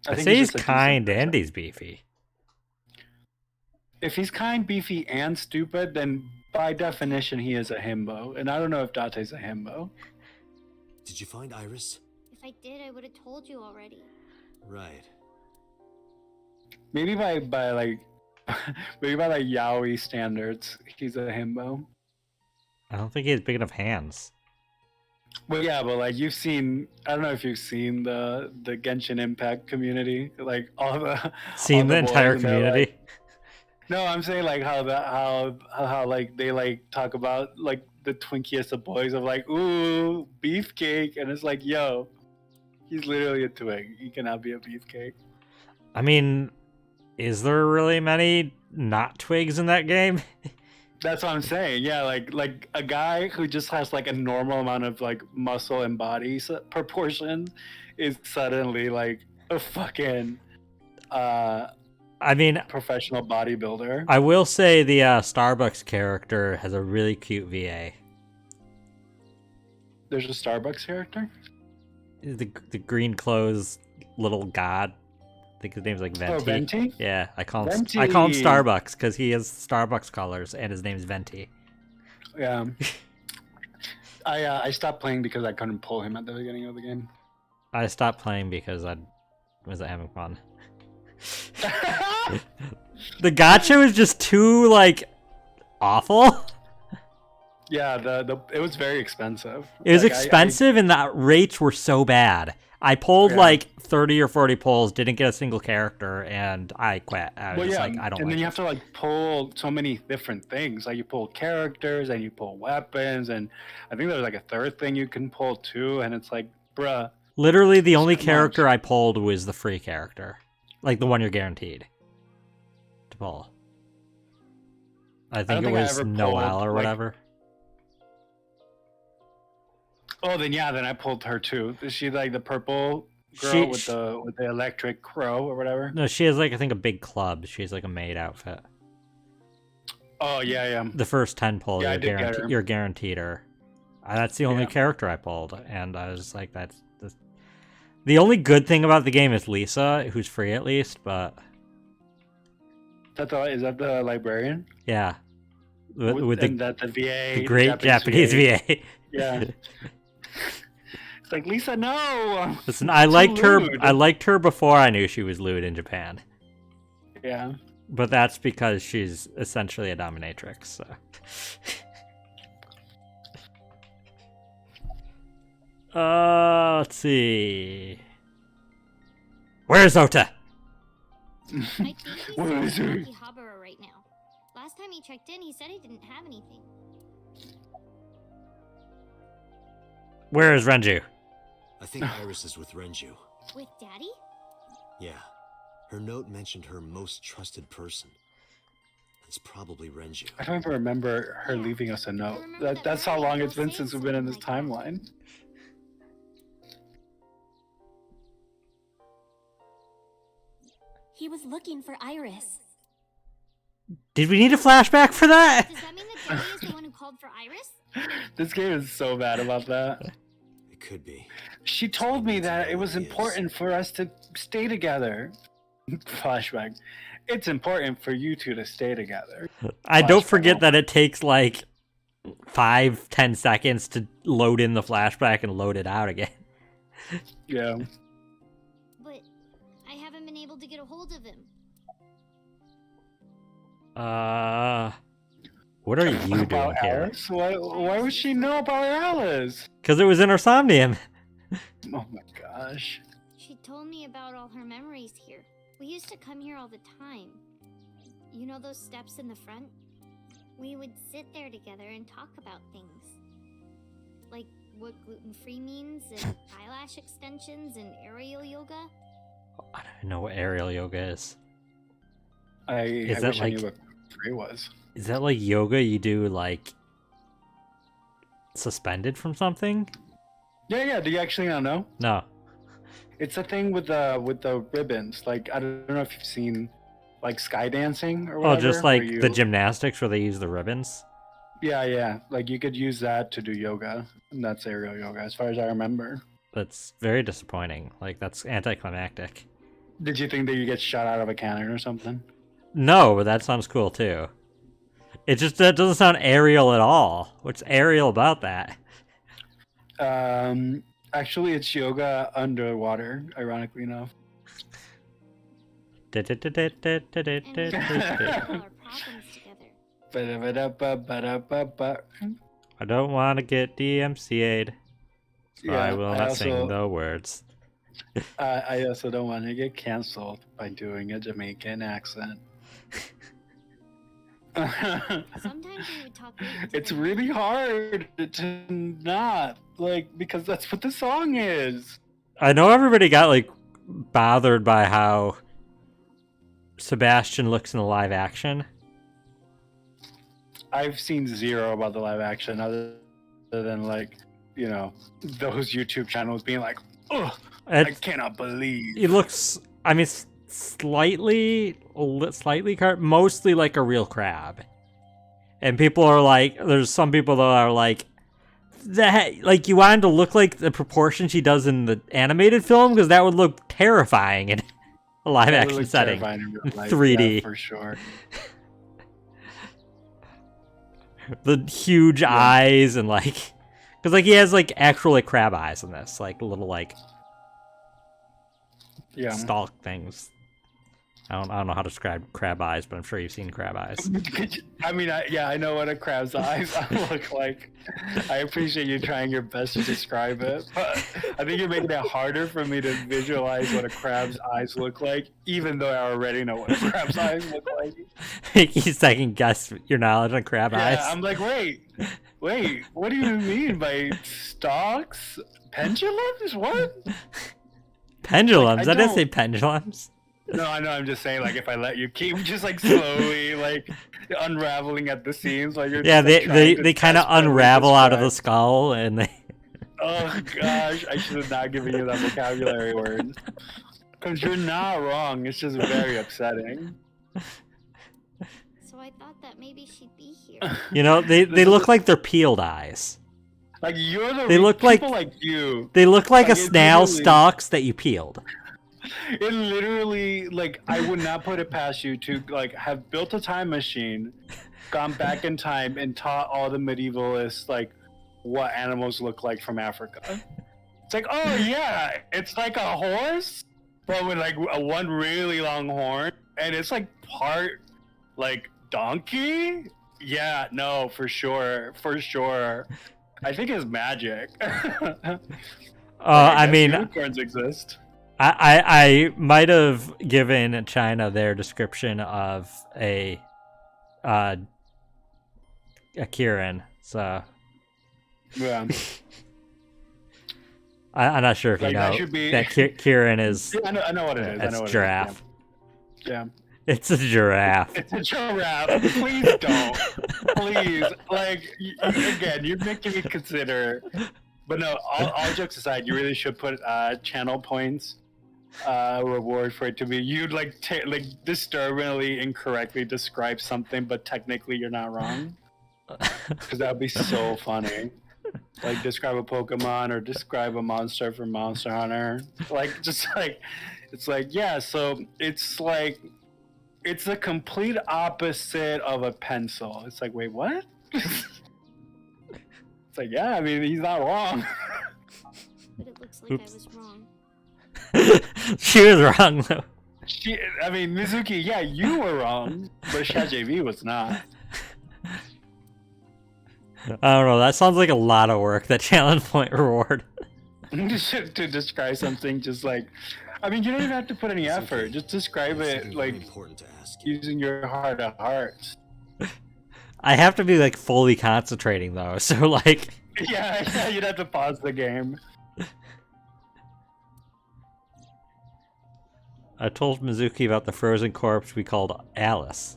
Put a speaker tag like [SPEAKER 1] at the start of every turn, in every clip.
[SPEAKER 1] I
[SPEAKER 2] I
[SPEAKER 1] think
[SPEAKER 2] say
[SPEAKER 1] he's
[SPEAKER 2] he's
[SPEAKER 1] just a decent
[SPEAKER 2] kind
[SPEAKER 1] person.
[SPEAKER 2] and he's beefy.
[SPEAKER 1] If he's kind, beefy, and stupid, then by definition he is a himbo. And I don't know if Date's a himbo.
[SPEAKER 3] Did you find Iris?
[SPEAKER 4] If I did, I would have told you already.
[SPEAKER 3] Right.
[SPEAKER 1] Maybe by like maybe by like yaoi standards, he's a himbo.
[SPEAKER 2] I don't think he has big enough hands.
[SPEAKER 1] Well, yeah, but like you've seen, I don't know if you've seen the Genshin Impact community, like all the
[SPEAKER 2] Seen the
[SPEAKER 1] boys,
[SPEAKER 2] entire
[SPEAKER 1] and they're
[SPEAKER 2] community.
[SPEAKER 1] like, no, I'm saying like how like they like talk about like the twinkiest of boys of like, ooh, beefcake, and it's like, yo, he's literally a twig. He cannot be a beefcake.
[SPEAKER 2] I mean, is there really many not twigs in that game?
[SPEAKER 1] That's what I'm saying. Yeah, like a guy who just has like a normal amount of like muscle and body proportions is suddenly like a fucking
[SPEAKER 2] I mean,
[SPEAKER 1] professional bodybuilder.
[SPEAKER 2] I will say the Starbucks character has a really cute VA.
[SPEAKER 1] There's a Starbucks character?
[SPEAKER 2] The green clothes little god. I think his name's like Venti.
[SPEAKER 1] Oh, Venti?
[SPEAKER 2] Yeah, I call him
[SPEAKER 1] Venti.
[SPEAKER 2] Starbucks because he has Starbucks colors and his name's Venti.
[SPEAKER 1] Yeah. I stopped playing because I couldn't pull him at the beginning of the game.
[SPEAKER 2] I stopped playing because I wasn't having fun. The gacha was just too like awful.
[SPEAKER 1] Yeah, it was very expensive.
[SPEAKER 2] It was
[SPEAKER 1] Like,
[SPEAKER 2] expensive and the rates were so bad. I pulled like 30 or 40 pulls, didn't get a single character, and I quit. I was just like, I don't
[SPEAKER 1] and
[SPEAKER 2] like
[SPEAKER 1] then you
[SPEAKER 2] this.
[SPEAKER 1] have to like pull so many different things. Like you pull characters and you pull weapons, and I think there's like a third thing you can pull too. And it's like, bruh.
[SPEAKER 2] Literally, the only
[SPEAKER 1] so
[SPEAKER 2] character
[SPEAKER 1] much.
[SPEAKER 2] I pulled was the free character, like the one you're guaranteed to pull. I think it
[SPEAKER 1] think I
[SPEAKER 2] was
[SPEAKER 1] ever
[SPEAKER 2] Noelle
[SPEAKER 1] pulled,
[SPEAKER 2] or
[SPEAKER 1] like-
[SPEAKER 2] whatever.
[SPEAKER 1] Oh, then I pulled her too. Is she like the purple girl
[SPEAKER 2] She-
[SPEAKER 1] with the electric crow or whatever?
[SPEAKER 2] No, she has like I think a big club. She has like a maid outfit.
[SPEAKER 1] Oh yeah.
[SPEAKER 2] The first 10 pull,
[SPEAKER 1] Yeah, I did get her.
[SPEAKER 2] you're guaranteed her. That's the only
[SPEAKER 1] Yeah.
[SPEAKER 2] character I pulled, and I was just like, that's the only good thing about the game is Lisa, who's free at least. But
[SPEAKER 1] Is that the librarian?
[SPEAKER 2] yeah, with
[SPEAKER 1] and
[SPEAKER 2] the,
[SPEAKER 1] that the VA,
[SPEAKER 2] the great Japanese VA.
[SPEAKER 1] Yeah. It's like, Lisa, no.
[SPEAKER 2] Listen, I
[SPEAKER 1] Too
[SPEAKER 2] liked her.
[SPEAKER 1] lewd.
[SPEAKER 2] I liked her before I knew she was lewd in Japan,
[SPEAKER 1] Yeah.
[SPEAKER 2] but that's because she's essentially a dominatrix. So. Let's see. Where's Ota?
[SPEAKER 4] I think he's
[SPEAKER 1] What
[SPEAKER 4] in
[SPEAKER 1] is it?
[SPEAKER 4] Akihabara right now. Last time he checked in, he said he didn't have anything.
[SPEAKER 2] Where is Renju?
[SPEAKER 3] I think Iris is with Renju.
[SPEAKER 4] With Daddy?
[SPEAKER 3] Yeah. Her note mentioned her most trusted person. It's probably Renju.
[SPEAKER 1] I don't even remember her
[SPEAKER 4] Yeah.
[SPEAKER 1] leaving us a
[SPEAKER 4] I
[SPEAKER 1] note.
[SPEAKER 4] remember
[SPEAKER 1] That's how
[SPEAKER 4] Mario
[SPEAKER 1] long it's been
[SPEAKER 4] saying
[SPEAKER 1] since we've been in this
[SPEAKER 4] something like that.
[SPEAKER 1] timeline.
[SPEAKER 5] He was looking for Iris.
[SPEAKER 2] Did we need a flashback for that?
[SPEAKER 4] Does that mean that Daddy is the one who called for Iris?
[SPEAKER 1] This game is so bad about that.
[SPEAKER 3] It could be.
[SPEAKER 1] She told me that it was
[SPEAKER 3] It is.
[SPEAKER 1] important for us to stay together. Flashback. It's important for you two to stay together.
[SPEAKER 2] I don't forget
[SPEAKER 1] Flashback.
[SPEAKER 2] that it takes like 5-10 seconds to load in the flashback and load it out again.
[SPEAKER 1] Yeah.
[SPEAKER 4] But I haven't been able to get a hold of him.
[SPEAKER 2] What are you doing
[SPEAKER 1] About
[SPEAKER 2] here?
[SPEAKER 1] Alice? Why would she know about Alice?
[SPEAKER 2] Because it was in her Somnium.
[SPEAKER 1] Oh my gosh.
[SPEAKER 4] She told me about all her memories here. We used to come here all the time. You know those steps in the front? We would sit there together and talk about things. Like what gluten-free means, and eyelash extensions, and aerial yoga.
[SPEAKER 2] I don't know what aerial yoga is.
[SPEAKER 1] I
[SPEAKER 2] that
[SPEAKER 1] wish I
[SPEAKER 2] like-
[SPEAKER 1] knew what free was.
[SPEAKER 2] Is that like yoga you do like suspended from something?
[SPEAKER 1] Yeah. Do you actually not know?
[SPEAKER 2] No.
[SPEAKER 1] It's a thing with the ribbons. Like I don't know if you've seen like sky dancing or
[SPEAKER 2] Oh,
[SPEAKER 1] whatever.
[SPEAKER 2] just
[SPEAKER 1] where
[SPEAKER 2] like
[SPEAKER 1] you-
[SPEAKER 2] the gymnastics where they use the ribbons?
[SPEAKER 1] Yeah. Like you could use that to do yoga, and that's aerial yoga, as far as I remember.
[SPEAKER 2] That's very disappointing. Like, that's anticlimactic.
[SPEAKER 1] Did you think that you get shot out of a cannon or something?
[SPEAKER 2] No, but that sounds cool too. It just that doesn't sound aerial at all. What's aerial about that?
[SPEAKER 1] Actually, it's yoga underwater. Ironically enough.
[SPEAKER 4] And we solve all our problems together.
[SPEAKER 1] Ba-da-ba-da-ba-ba-da-ba-ba.
[SPEAKER 2] I don't want to get DMCA'd, so I
[SPEAKER 1] Yeah,
[SPEAKER 2] will not sing the words.
[SPEAKER 1] I also don't want to get canceled by doing a Jamaican accent.
[SPEAKER 4] Sometimes we would talk late into
[SPEAKER 1] It's
[SPEAKER 4] the
[SPEAKER 1] really
[SPEAKER 4] night.
[SPEAKER 1] hard to not, like, because that's what the song is.
[SPEAKER 2] I know everybody got like bothered by how Sebastian looks in the live action.
[SPEAKER 1] I've seen zero about the live action other than, like, you know, those YouTube channels being like, ugh, I cannot believe.
[SPEAKER 2] He looks, I mean, slightly, mostly like a real crab. And people are like, there's some people that are like, that, like, you want him to look like the proportion she does in the animated film, because that would look terrifying in a live action setting.
[SPEAKER 1] In real life,
[SPEAKER 2] 3D.
[SPEAKER 1] yeah, for sure.
[SPEAKER 2] The huge eyes and like, because like he has like actual like crab eyes in this, like little like stalk things. I don't know how to describe crab eyes, but I'm sure you've seen crab eyes.
[SPEAKER 1] I mean, I know what a crab's eyes look like. I appreciate you trying your best to describe it, but I think you're making it harder for me to visualize what a crab's eyes look like, even though I already know what a crab's eyes look like.
[SPEAKER 2] You second guess your knowledge on crab eyes.
[SPEAKER 1] Yeah, I'm like, wait, what do you mean by stalks? Pendulums? What?
[SPEAKER 2] Pendulums?
[SPEAKER 1] Like,
[SPEAKER 2] I didn't say pendulums.
[SPEAKER 1] No, I know. I'm just saying, like, if I let you keep just like slowly, like, unraveling at the seams, like you're.
[SPEAKER 2] Yeah,
[SPEAKER 1] just,
[SPEAKER 2] they kind of unravel out of the skull, and they.
[SPEAKER 1] Oh gosh, I should have not given you that vocabulary word. Because you're not wrong. It's just very upsetting.
[SPEAKER 4] So I thought that maybe she'd be here.
[SPEAKER 2] You know, they look like they're peeled eyes.
[SPEAKER 1] Like you're the.
[SPEAKER 2] They look
[SPEAKER 1] people
[SPEAKER 2] like
[SPEAKER 1] you.
[SPEAKER 2] They look like a snail stalks that you peeled.
[SPEAKER 1] It literally, like, I would not put it past you to, like, have built a time machine, gone back in time, and taught all the medievalists, like, what animals look like from Africa. It's like, oh yeah, it's like a horse, but with, like, one really long horn, and it's, like, part, like, donkey? Yeah, no, for sure. I think it's magic.
[SPEAKER 2] I mean,
[SPEAKER 1] unicorns exist.
[SPEAKER 2] I might have given China their description of a Kirin, so
[SPEAKER 1] yeah.
[SPEAKER 2] I'm not sure if you know that Kirin is.
[SPEAKER 1] Yeah, I know what it is.
[SPEAKER 2] It's a giraffe.
[SPEAKER 1] Yeah.
[SPEAKER 2] It's a giraffe.
[SPEAKER 1] It's a giraffe. Please don't. Please, like, again, you're making me consider. But no, all jokes aside, you really should put channel points reward for it to be you'd like disturbingly incorrectly describe something, but technically you're not wrong. Because that would be so funny. Like, describe a Pokemon or describe a monster from Monster Hunter. Like, just like, it's like, yeah, so it's like, it's the complete opposite of a pencil. It's like, wait, what? It's like, yeah, I mean, he's not wrong.
[SPEAKER 4] But it looks like I was wrong.
[SPEAKER 2] She was wrong, though.
[SPEAKER 1] I mean, Mizuki, yeah, you were wrong, but ShatJV was not.
[SPEAKER 2] I don't know, that sounds like a lot of work, that challenge point reward.
[SPEAKER 1] To describe something, just like, I mean, you don't even have to put any effort. Just describe it, like, using your heart of hearts.
[SPEAKER 2] I have to be, like, fully concentrating, though, so, like...
[SPEAKER 1] Yeah, you'd have to pause the game.
[SPEAKER 2] I told Mizuki about the frozen corpse we called Alice.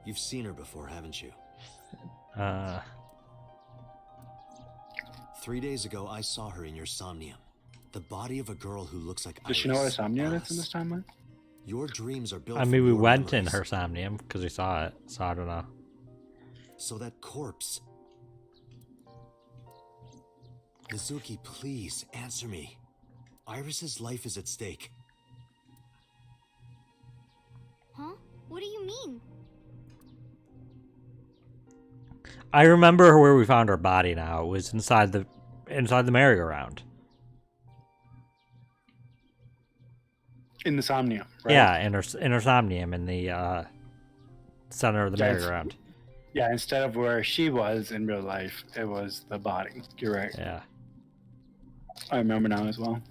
[SPEAKER 3] You've seen her before, haven't you? 3 days ago, I saw her in your Somnium. The body of a girl who looks like
[SPEAKER 1] Does she know what a Somnium is in this timeline?
[SPEAKER 3] Your dreams are built.
[SPEAKER 2] I mean, we went in her Somnium because we saw it, so I don't know.
[SPEAKER 3] So that corpse. Mizuki, please answer me. Iris's life is at stake.
[SPEAKER 4] What do you mean?
[SPEAKER 2] I remember where we found her body now. It was inside the merry-go-round.
[SPEAKER 1] In the Somnium, right?
[SPEAKER 2] Yeah, in her Somnium in the center of the
[SPEAKER 1] Yeah, it's-
[SPEAKER 2] merry-go-round.
[SPEAKER 1] Yeah, instead of where she was in real life, it was the body. You're right.
[SPEAKER 2] Yeah.
[SPEAKER 1] I remember now as well.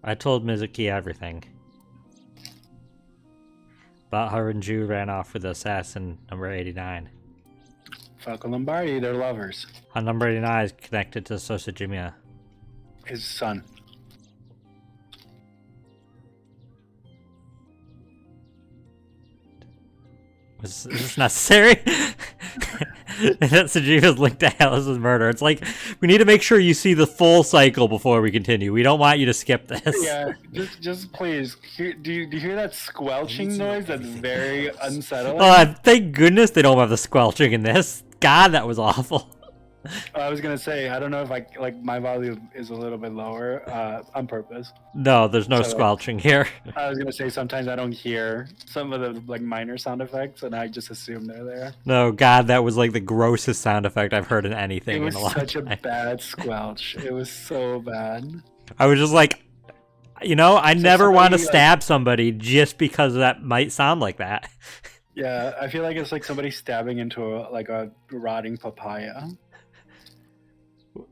[SPEAKER 2] I told Mizuki everything. About how Renju ran off with the assassin number 89.
[SPEAKER 1] Falco Lombardi, they're lovers.
[SPEAKER 2] How number 89 is connected to Sosajima.
[SPEAKER 1] His son.
[SPEAKER 2] Is this necessary? That Sajima's linked to Alice's murder. It's like, we need to make sure you see the full cycle before we continue. We don't want you to skip this.
[SPEAKER 1] Yeah, just please. Do you hear that squelching noise? That's very unsettling.
[SPEAKER 2] Thank goodness they don't have the squelching in this. God, that was awful.
[SPEAKER 1] I was gonna say, I don't know if my volume is a little bit lower on purpose.
[SPEAKER 2] No, there's no
[SPEAKER 1] So-
[SPEAKER 2] squelching here.
[SPEAKER 1] I was gonna say sometimes I don't hear some of the minor sound effects, and I just assume they're there.
[SPEAKER 2] No, God, that was like the grossest sound effect I've heard in
[SPEAKER 1] It
[SPEAKER 2] anything
[SPEAKER 1] was
[SPEAKER 2] in a long
[SPEAKER 1] such
[SPEAKER 2] time.
[SPEAKER 1] a bad squelch. It was so bad.
[SPEAKER 2] I was just like, I never want to
[SPEAKER 1] somebody,
[SPEAKER 2] stab somebody just because that might sound like that.
[SPEAKER 1] Yeah, I feel like it's like somebody stabbing into a rotting papaya.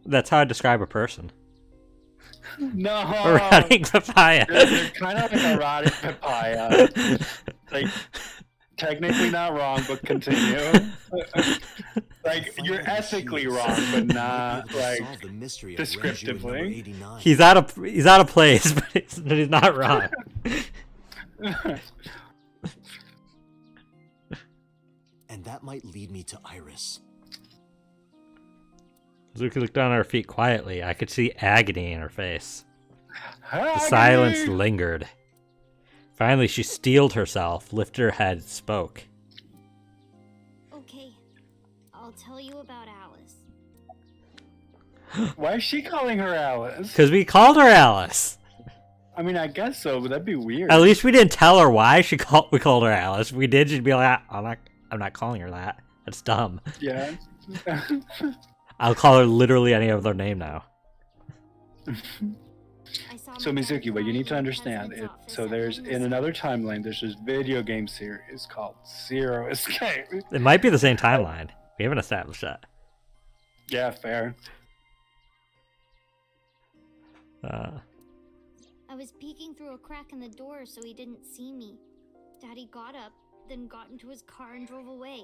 [SPEAKER 2] That's how I describe a person.
[SPEAKER 1] No,
[SPEAKER 2] A rotting papaya.
[SPEAKER 1] they're kind of like a rotting papaya. Like, technically not wrong, but continue. Like, you're ethically wrong, but not like descriptively.
[SPEAKER 2] He's out of place, but he's not wrong.
[SPEAKER 3] And that might lead me to Iris.
[SPEAKER 2] Zuki looked down at her feet quietly. I could see agony in her face. The
[SPEAKER 1] Agony!
[SPEAKER 2] silence lingered. Finally, she steeled herself, lifted her head, and spoke.
[SPEAKER 4] Okay, I'll tell you about Alice.
[SPEAKER 1] Why is she calling her Alice?
[SPEAKER 2] Because we called her Alice.
[SPEAKER 1] I mean, I guess so, but that'd be weird.
[SPEAKER 2] At least we didn't tell her why we called her Alice. If we did, she'd be like, I'm not calling her that. That's dumb.
[SPEAKER 1] Yeah.
[SPEAKER 2] I'll call her literally any other name now.
[SPEAKER 4] I saw
[SPEAKER 1] So
[SPEAKER 4] my dad
[SPEAKER 1] Mizuki, what you need to
[SPEAKER 4] crying in the
[SPEAKER 1] understand
[SPEAKER 4] president's
[SPEAKER 1] is,
[SPEAKER 4] office
[SPEAKER 1] so
[SPEAKER 4] at
[SPEAKER 1] there's
[SPEAKER 4] home
[SPEAKER 1] in
[SPEAKER 4] this
[SPEAKER 1] another
[SPEAKER 4] summer.
[SPEAKER 1] timeline, there's this video game series called Zero Escape.
[SPEAKER 2] It might be the same timeline. We haven't established that.
[SPEAKER 1] Yeah, fair.
[SPEAKER 4] I was peeking through a crack in the door so he didn't see me. Daddy got up, then got into his car and drove away.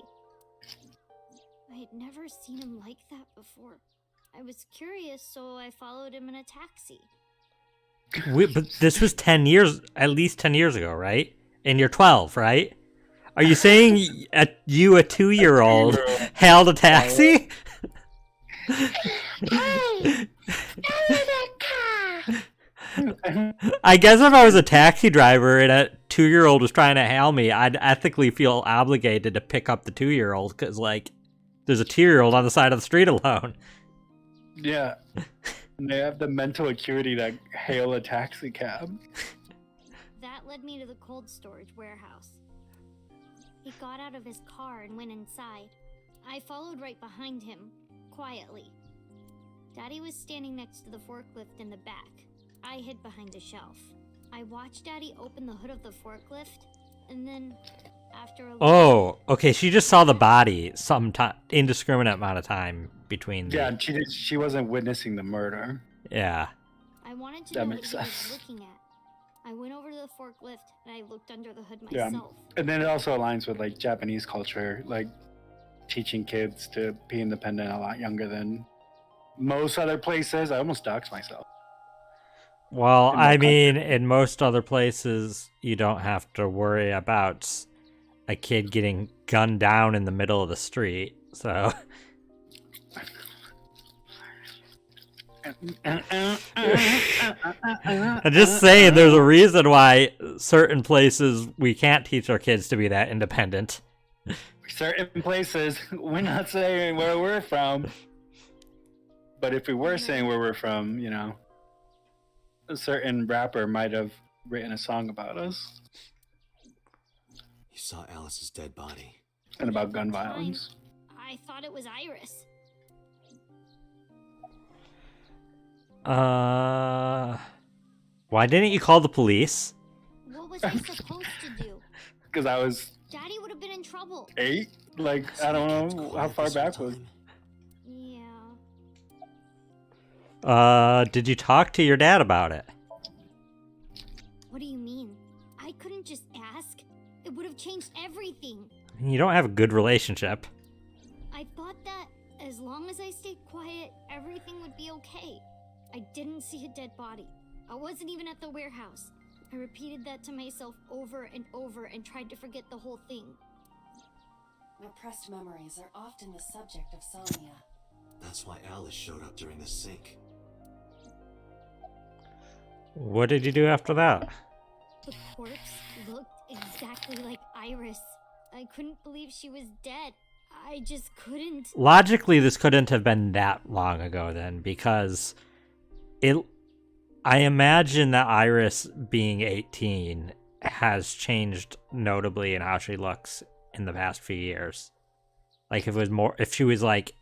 [SPEAKER 4] I had never seen him like that before. I was curious, so I followed him in a taxi.
[SPEAKER 2] But this was 10 years, at least 10 years ago, right? And you're 12, right? Are you saying a 2-year-old hailed a taxi?
[SPEAKER 4] Hey! that car!
[SPEAKER 2] I guess if I was a taxi driver and a 2-year-old was trying to hail me, I'd ethically feel obligated to pick up the 2-year-old because, like, there's a 2-year-old on the side of the street alone.
[SPEAKER 1] Yeah. And they have the mental acuity to hail a taxi cab.
[SPEAKER 4] That led me to the cold storage warehouse. He got out of his car and went inside. I followed right behind him, quietly. Daddy was standing next to the forklift in the back. I hid behind a shelf. I watched Daddy open the hood of the forklift, and then, after a
[SPEAKER 2] Oh, okay. She just saw the body some indiscriminate amount of time between the...
[SPEAKER 1] Yeah, and she wasn't witnessing the murder.
[SPEAKER 2] Yeah.
[SPEAKER 4] I wanted to
[SPEAKER 1] That
[SPEAKER 4] know
[SPEAKER 1] makes
[SPEAKER 4] what he
[SPEAKER 1] sense.
[SPEAKER 4] was looking at. I went over to the forklift and I looked under the hood
[SPEAKER 1] Yeah.
[SPEAKER 4] myself.
[SPEAKER 1] And then it also aligns with like Japanese culture, like teaching kids to be independent a lot younger than most other places. I almost doxed myself.
[SPEAKER 2] Well,
[SPEAKER 1] In more
[SPEAKER 2] I mean, in most other places, you don't have to worry about a kid getting gunned down in the middle of the street. So, I'm just saying there's a reason why certain places we can't teach our kids to be that independent.
[SPEAKER 1] Certain places, we're not saying where we're from, but if we were saying where we're from, you know, a certain rapper might have written a song about us.
[SPEAKER 3] You saw Alice's dead body.
[SPEAKER 1] And about gun
[SPEAKER 4] At the time,
[SPEAKER 1] violence.
[SPEAKER 4] I thought it was Iris.
[SPEAKER 2] Why didn't you call the police?
[SPEAKER 4] What was I supposed to do?
[SPEAKER 1] Because I was
[SPEAKER 4] Daddy would have been in trouble.
[SPEAKER 1] 8. Like,
[SPEAKER 3] So
[SPEAKER 1] I
[SPEAKER 3] you
[SPEAKER 1] don't
[SPEAKER 3] kept
[SPEAKER 1] know
[SPEAKER 3] quiet
[SPEAKER 1] how far
[SPEAKER 3] this whole
[SPEAKER 1] back was.
[SPEAKER 3] time?
[SPEAKER 4] Yeah.
[SPEAKER 2] Did you talk to your dad about it?
[SPEAKER 4] What do you mean? I couldn't just ask. It would have changed everything.
[SPEAKER 2] You don't have a good relationship.
[SPEAKER 4] I thought that as long as I stayed quiet, everything would be okay. I didn't see a dead body. I wasn't even at the warehouse. I repeated that to myself over and over and tried to forget the whole thing.
[SPEAKER 5] Repressed memories are often the subject of somnia.
[SPEAKER 3] That's why Alice showed up during the sync.
[SPEAKER 2] What did you do after that?
[SPEAKER 4] The corpse looked exactly like Iris. I couldn't believe she was dead. I just couldn't.
[SPEAKER 2] Logically, this couldn't have been that long ago then, because I imagine that Iris being 18 has changed notably in how she looks in the past few years. Like if she was like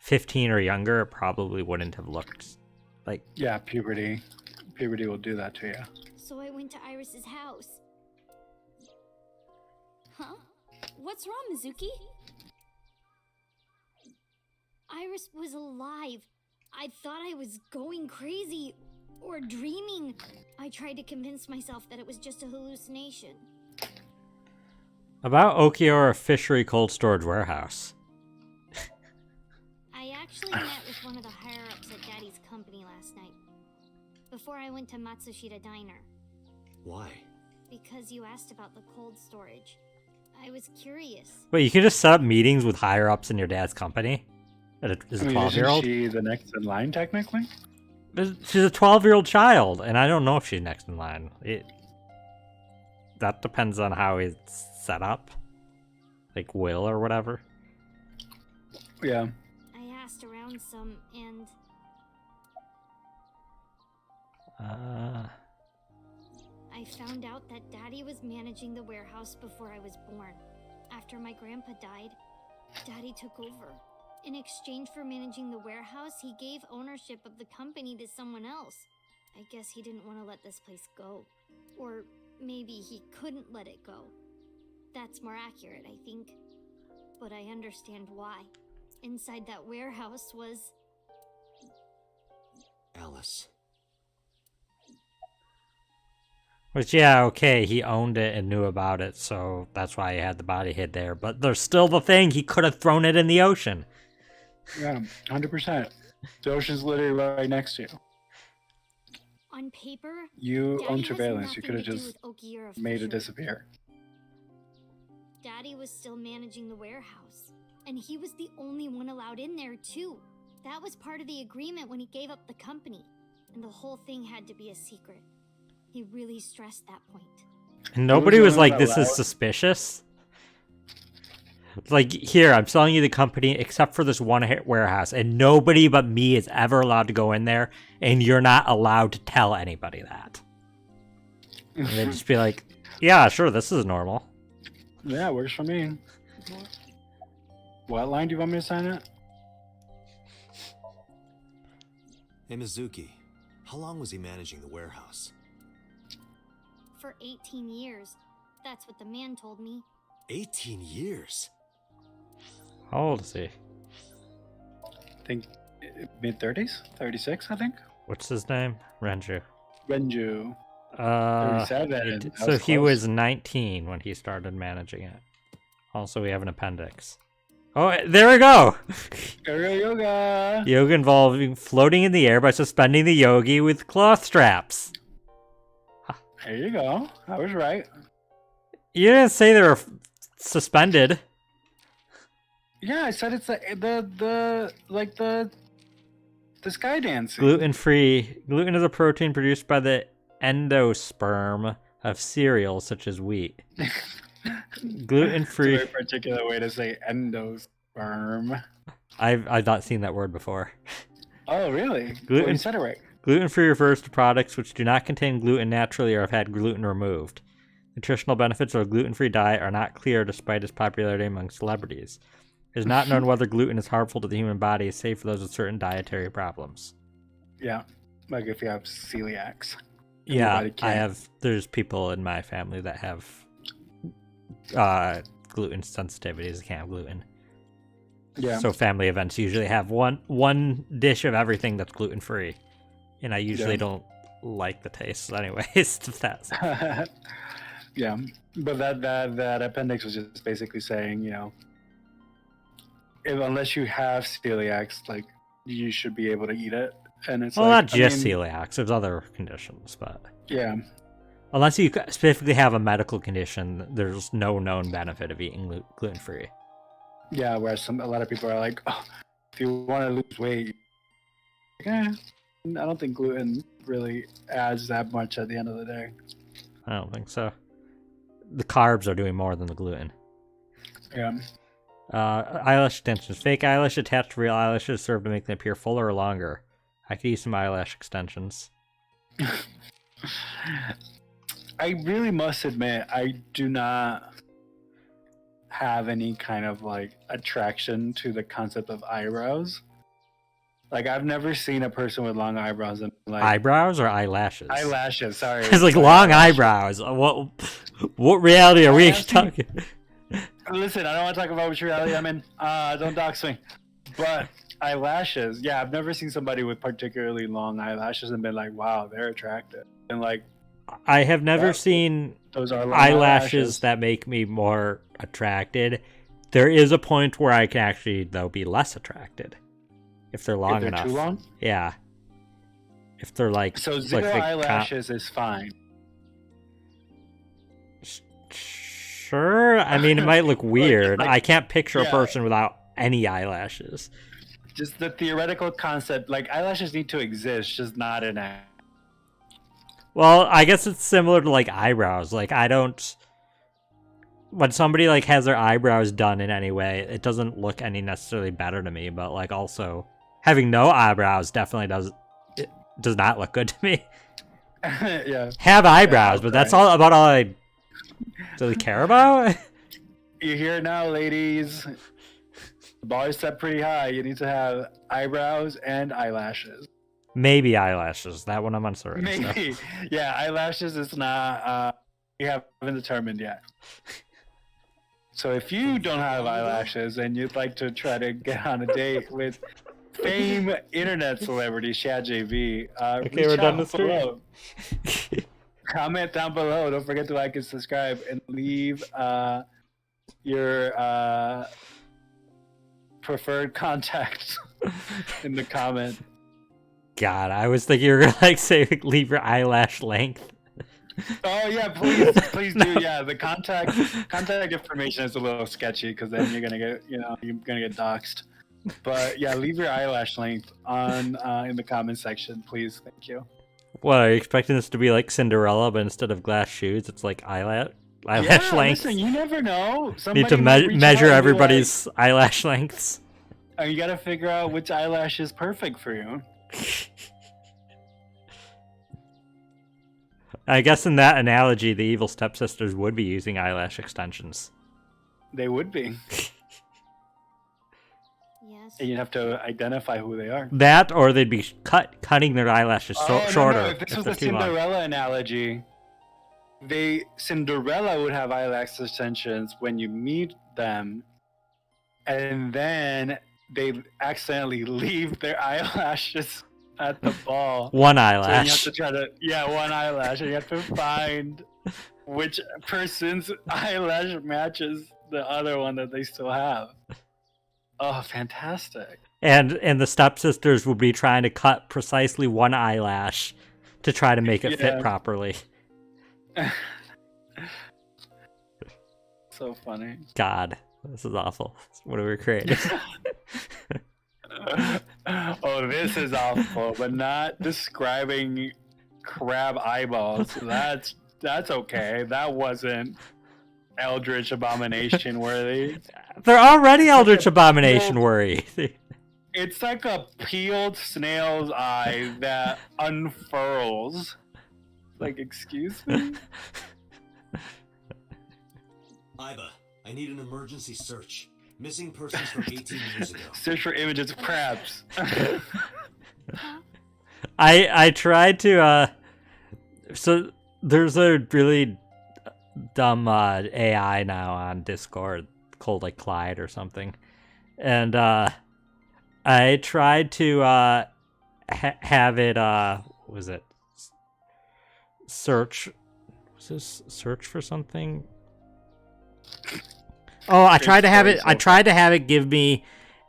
[SPEAKER 2] 15 or younger, it probably wouldn't have looked like.
[SPEAKER 1] Yeah, puberty. Puberty will do that to you.
[SPEAKER 4] So I went to Iris's house.
[SPEAKER 5] Huh? What's wrong, Mizuki?
[SPEAKER 4] Iris was alive. I thought I was going crazy or dreaming. I tried to convince myself that it was just a hallucination.
[SPEAKER 2] About Okiura Fishery Cold Storage Warehouse.
[SPEAKER 4] I actually met with one of the higher-ups at Daddy's company last night. Before I went to Matsushita Diner.
[SPEAKER 3] Why?
[SPEAKER 4] Because you asked about the cold storage. I was curious.
[SPEAKER 2] Wait, you could just set up meetings with higher ups in your dad's company? As a
[SPEAKER 1] I mean,
[SPEAKER 2] 12-year-old?
[SPEAKER 1] isn't she the next in line, technically?
[SPEAKER 2] She's a 12-year-old child, and I don't know if she's next in line. That depends on how it's set up. Like will or whatever.
[SPEAKER 1] Yeah.
[SPEAKER 4] I asked around some, and I found out that Daddy was managing the warehouse before I was born. After my grandpa died, Daddy took over. In exchange for managing the warehouse, he gave ownership of the company to someone else. I guess he didn't want to let this place go. Or maybe he couldn't let it go. That's more accurate, I think. But I understand why. Inside that warehouse was...
[SPEAKER 3] Alice.
[SPEAKER 2] Which, yeah, okay, he owned it and knew about it, so that's why he had the body hid there. But there's still the thing, he could have thrown it in the ocean.
[SPEAKER 1] Yeah, 100%. The ocean's literally right next to you.
[SPEAKER 4] On paper,
[SPEAKER 1] You
[SPEAKER 4] Daddy
[SPEAKER 1] own
[SPEAKER 4] has
[SPEAKER 1] surveillance. You
[SPEAKER 4] nothing
[SPEAKER 1] could have
[SPEAKER 4] to do
[SPEAKER 1] just
[SPEAKER 4] with Okiura
[SPEAKER 1] made it
[SPEAKER 4] Fisher.
[SPEAKER 1] disappear.
[SPEAKER 4] Daddy was still managing the warehouse, and he was the only one allowed in there too. That was part of the agreement when he gave up the company, and the whole thing had to be a secret. He really stressed that point.
[SPEAKER 2] And nobody
[SPEAKER 1] Who's
[SPEAKER 2] was
[SPEAKER 1] the
[SPEAKER 2] like,
[SPEAKER 1] one
[SPEAKER 2] this is
[SPEAKER 1] allowed?
[SPEAKER 2] suspicious. Like, here, I'm selling you the company except for this one warehouse, and nobody but me is ever allowed to go in there, and you're not allowed to tell anybody that. And they'd just be like, yeah, sure, this is normal.
[SPEAKER 1] Yeah, works for me. What line do you want me to sign it?
[SPEAKER 3] Hey, Mizuki. How long was he managing the warehouse?
[SPEAKER 4] For 18 years. That's what the man told me.
[SPEAKER 3] 18 years?
[SPEAKER 2] How old is he?
[SPEAKER 1] I think mid-30s? 36, I think?
[SPEAKER 2] What's his name? Renju.
[SPEAKER 1] Renju. 37. That
[SPEAKER 2] So
[SPEAKER 1] was
[SPEAKER 2] he
[SPEAKER 1] close.
[SPEAKER 2] was 19 when he started managing it. Also, we have an appendix. Oh, there we go!
[SPEAKER 1] Aerial yoga!
[SPEAKER 2] Yoga involving floating in the air by suspending the yogi with cloth straps.
[SPEAKER 1] There you go. I was right.
[SPEAKER 2] You didn't say they were suspended.
[SPEAKER 1] Yeah, I said it's the sky dancing.
[SPEAKER 2] Gluten-free. Gluten is a protein produced by the endosperm of cereals such as wheat.
[SPEAKER 1] It's
[SPEAKER 2] Gluten-free.
[SPEAKER 1] a very particular way to say endosperm.
[SPEAKER 2] I've not seen that word before.
[SPEAKER 1] Oh, really?
[SPEAKER 2] Gluten-
[SPEAKER 1] Well, you said it right.
[SPEAKER 2] Gluten-free refers to products which do not contain gluten naturally or have had gluten removed. Nutritional benefits of a gluten-free diet are not clear despite its popularity among celebrities. It is not known whether gluten is harmful to the human body, save for those with certain dietary problems.
[SPEAKER 1] Yeah, like if you have celiacs.
[SPEAKER 2] Yeah,
[SPEAKER 1] Everybody
[SPEAKER 2] I
[SPEAKER 1] can't.
[SPEAKER 2] have. There's people in my family that have gluten sensitivities. They can't have gluten.
[SPEAKER 1] Yeah.
[SPEAKER 2] So family events usually have one dish of everything that's gluten free, and I usually
[SPEAKER 1] Yeah.
[SPEAKER 2] don't like the taste, anyways. If that's
[SPEAKER 1] Yeah, but that appendix was just basically saying, unless you have celiacs, like you should be able to eat it, and it's
[SPEAKER 2] well,
[SPEAKER 1] like,
[SPEAKER 2] not just celiacs. There's other conditions, but
[SPEAKER 1] yeah,
[SPEAKER 2] unless you specifically have a medical condition, there's no known benefit of eating gluten free.
[SPEAKER 1] yeah. Whereas a lot of people are like, oh, if you want to lose weight, I don't think gluten really adds that much at the end of the day.
[SPEAKER 2] I don't think so. The carbs are doing more than the gluten.
[SPEAKER 1] Yeah.
[SPEAKER 2] Eyelash extensions. Fake eyelash attached to real eyelashes serve to make them appear fuller or longer. I could use some eyelash extensions.
[SPEAKER 1] I really must admit, I do not have any kind of like attraction to the concept of eyebrows. Like I've never seen a person with long eyebrows and like
[SPEAKER 2] Eyebrows or eyelashes?
[SPEAKER 1] eyelashes. Sorry,
[SPEAKER 2] It's like long eyebrows. What reality are we talking?
[SPEAKER 1] Listen, I don't want to talk about which reality I'm in. Don't dox me. But eyelashes, yeah, I've never seen somebody with particularly long eyelashes and been like, wow, they're attractive. And like,
[SPEAKER 2] I have never
[SPEAKER 1] Yeah.
[SPEAKER 2] seen
[SPEAKER 1] those are long
[SPEAKER 2] eyelashes that make me more attracted. There is a point where I can actually, though, be less attracted if they're long
[SPEAKER 1] If they're
[SPEAKER 2] enough.
[SPEAKER 1] too long?
[SPEAKER 2] Yeah. If they're like
[SPEAKER 1] So
[SPEAKER 2] like
[SPEAKER 1] zero
[SPEAKER 2] the
[SPEAKER 1] eyelashes is fine.
[SPEAKER 2] Sure. I mean, it might look weird.
[SPEAKER 1] like-
[SPEAKER 2] I can't picture a
[SPEAKER 1] yeah.
[SPEAKER 2] person without any eyelashes.
[SPEAKER 1] Just the theoretical concept, like eyelashes need to exist, just not in a.
[SPEAKER 2] Well, I guess it's similar to like eyebrows. Like I don't when somebody like has their eyebrows done in any way, it doesn't look any necessarily better to me, but like also having no eyebrows definitely does not look good to me.
[SPEAKER 1] Yeah.
[SPEAKER 2] Have eyebrows,
[SPEAKER 1] Yeah,
[SPEAKER 2] but that's all I really care about.
[SPEAKER 1] You hear it now, ladies. The bar is set pretty high. You need to have eyebrows and eyelashes.
[SPEAKER 2] Maybe eyelashes. That one I'm uncertain. So.
[SPEAKER 1] Maybe. Yeah, eyelashes is not, we haven't determined yet. So if you don't have eyelashes and you'd like to try to get on a date with fame internet celebrity Shad JV,
[SPEAKER 2] Okay, we're done with
[SPEAKER 1] below. Comment down below. Don't forget to like and subscribe and leave your preferred contact in the comment.
[SPEAKER 2] God, I was thinking you were gonna like say leave your eyelash length.
[SPEAKER 1] Oh yeah, please do. Yeah, the contact information is a little sketchy because then you're gonna get doxxed. But yeah, leave your eyelash length on in the comment section, please. Thank you.
[SPEAKER 2] What, are you expecting this to be like Cinderella, but instead of glass shoes, it's like eyelash
[SPEAKER 1] Yeah,
[SPEAKER 2] length?
[SPEAKER 1] listen, you never know.
[SPEAKER 2] Need
[SPEAKER 1] Somebody
[SPEAKER 2] to
[SPEAKER 1] might reach out
[SPEAKER 2] measure
[SPEAKER 1] and be
[SPEAKER 2] everybody's eyelash lengths.
[SPEAKER 1] like, you gotta figure out which eyelash is perfect for you.
[SPEAKER 2] I guess in that analogy, the evil stepsisters would be using eyelash extensions.
[SPEAKER 1] They would be.
[SPEAKER 4] Yes.
[SPEAKER 1] And you'd have to identify who they are.
[SPEAKER 2] That, or they'd be cutting their eyelashes shorter.
[SPEAKER 1] No. If this was the
[SPEAKER 2] they're too long.
[SPEAKER 1] Cinderella analogy, Cinderella would have eyelash extensions when you meet them, and then they accidentally leave their eyelashes at the ball.
[SPEAKER 2] One
[SPEAKER 1] So you
[SPEAKER 2] eyelash.
[SPEAKER 1] have to try to one eyelash, and you have to find which person's eyelash matches the other one that they still have. Oh, fantastic!
[SPEAKER 2] And the stepsisters would be trying to cut precisely one eyelash to try to make it fit
[SPEAKER 1] Yeah.
[SPEAKER 2] properly.
[SPEAKER 1] So funny.
[SPEAKER 2] God, this is awful. What are we creating?
[SPEAKER 1] Oh, this is awful, but not describing crab eyeballs. That's okay. That wasn't Eldritch Abomination worthy.
[SPEAKER 2] They're already Eldritch Abomination worry.
[SPEAKER 1] It's like a peeled snail's eye that unfurls. Like, excuse me?
[SPEAKER 3] Iba, I need an emergency search. Missing persons from 18 years ago.
[SPEAKER 1] Search for images of crabs.
[SPEAKER 2] I tried to so there's a really dumb AI now on Discord called like Clyde or something, and I tried to have it what was it search for something. Oh, I tried to have it give me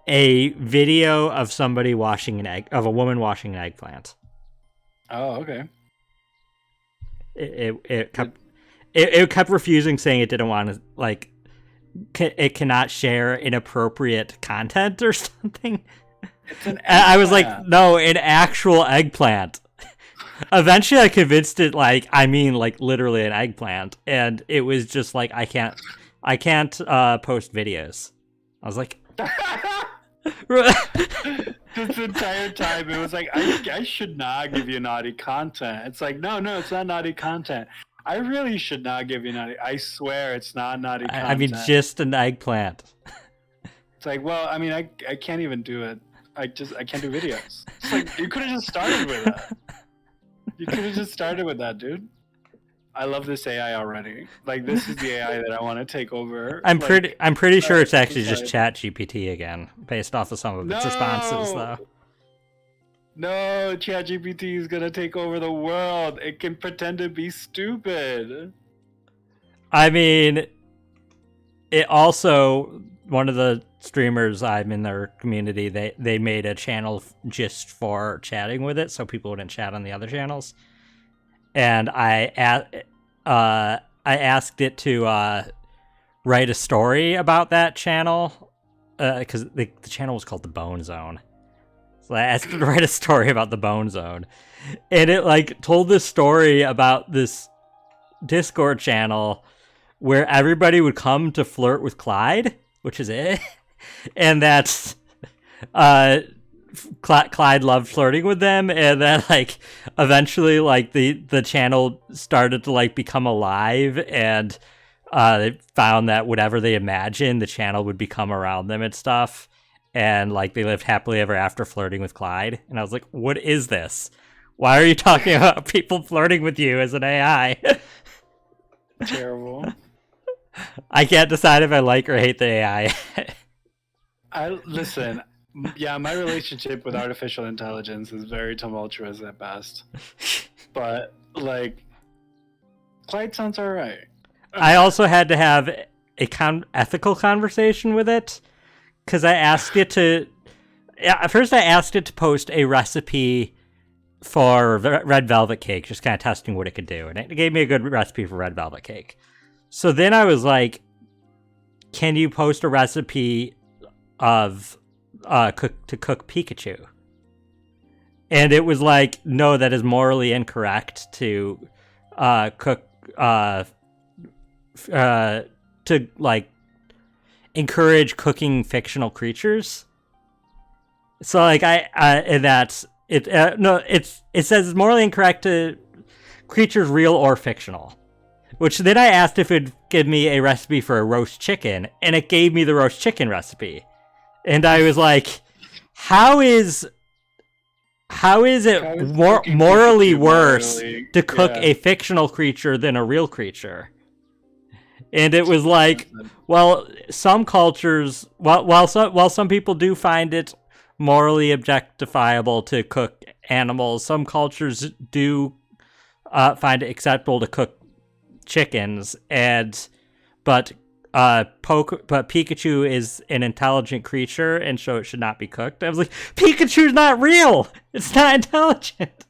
[SPEAKER 2] a video of somebody washing of a woman washing an eggplant.
[SPEAKER 1] Oh, okay.
[SPEAKER 2] It kept refusing, saying it didn't want to, like, it cannot share inappropriate content or something. I was like, no, an actual eggplant. Eventually I convinced it, like, I mean, like, literally an eggplant, and it was just like, I can't post videos. I was like,
[SPEAKER 1] this entire time it was like, I should not give you naughty content. It's like, no, it's not naughty content. I really should not give you naughty. I swear it's not naughty content.
[SPEAKER 2] I mean, just an eggplant.
[SPEAKER 1] It's like, well, I mean, I can't even do it. I can't do videos. It's like, you could have just started with that. You could have just started with that, dude. I love this AI already. Like, this is the AI that I want to take over.
[SPEAKER 2] I'm pretty sure it's actually just ChatGPT again, based off of some of its responses, though.
[SPEAKER 1] No, ChatGPT is gonna take over the world. It can pretend to be stupid.
[SPEAKER 2] I mean, it also, one of the streamers I'm in their community, they made a channel just for chatting with it, so people wouldn't chat on the other channels. And I asked it to write a story about that channel, because the channel was called The Bone Zone. So I asked it to write a story about the Bone Zone, and it like told this story about this Discord channel where everybody would come to flirt with Clyde, which is it, and that's Clyde loved flirting with them, and then like eventually like the channel started to like become alive, and they found that whatever they imagined, the channel would become around them and stuff, and like they lived happily ever after flirting with Clyde. And I was like, what is this? Why are you talking about people flirting with you as an AI?
[SPEAKER 1] Terrible.
[SPEAKER 2] I can't decide if I like or hate the AI.
[SPEAKER 1] Listen. Yeah, my relationship with artificial intelligence is very tumultuous at best. But, like, Clyde sounds alright.
[SPEAKER 2] I also had to have a ethical conversation with it, because I asked it to... At first, I asked it to post a recipe for red velvet cake, just kind of testing what it could do, and it gave me a good recipe for red velvet cake. So then I was like, can you post a recipe of... to cook Pikachu? And it was like, no, that is morally incorrect to cook to like encourage cooking fictional creatures. So like and that's it. No, it says it's morally incorrect to creatures real or fictional. Which then I asked if it'd give me a recipe for a roast chicken, and it gave me the roast chicken recipe. And I was like, how is it morally worse to cook a fictional creature than a real creature? And it was like, well, some cultures, while some people do find it morally objectifiable to cook animals, some cultures do find it acceptable to cook chickens, but Pikachu is an intelligent creature, and so it should not be cooked. I was like, Pikachu's not real! It's not intelligent!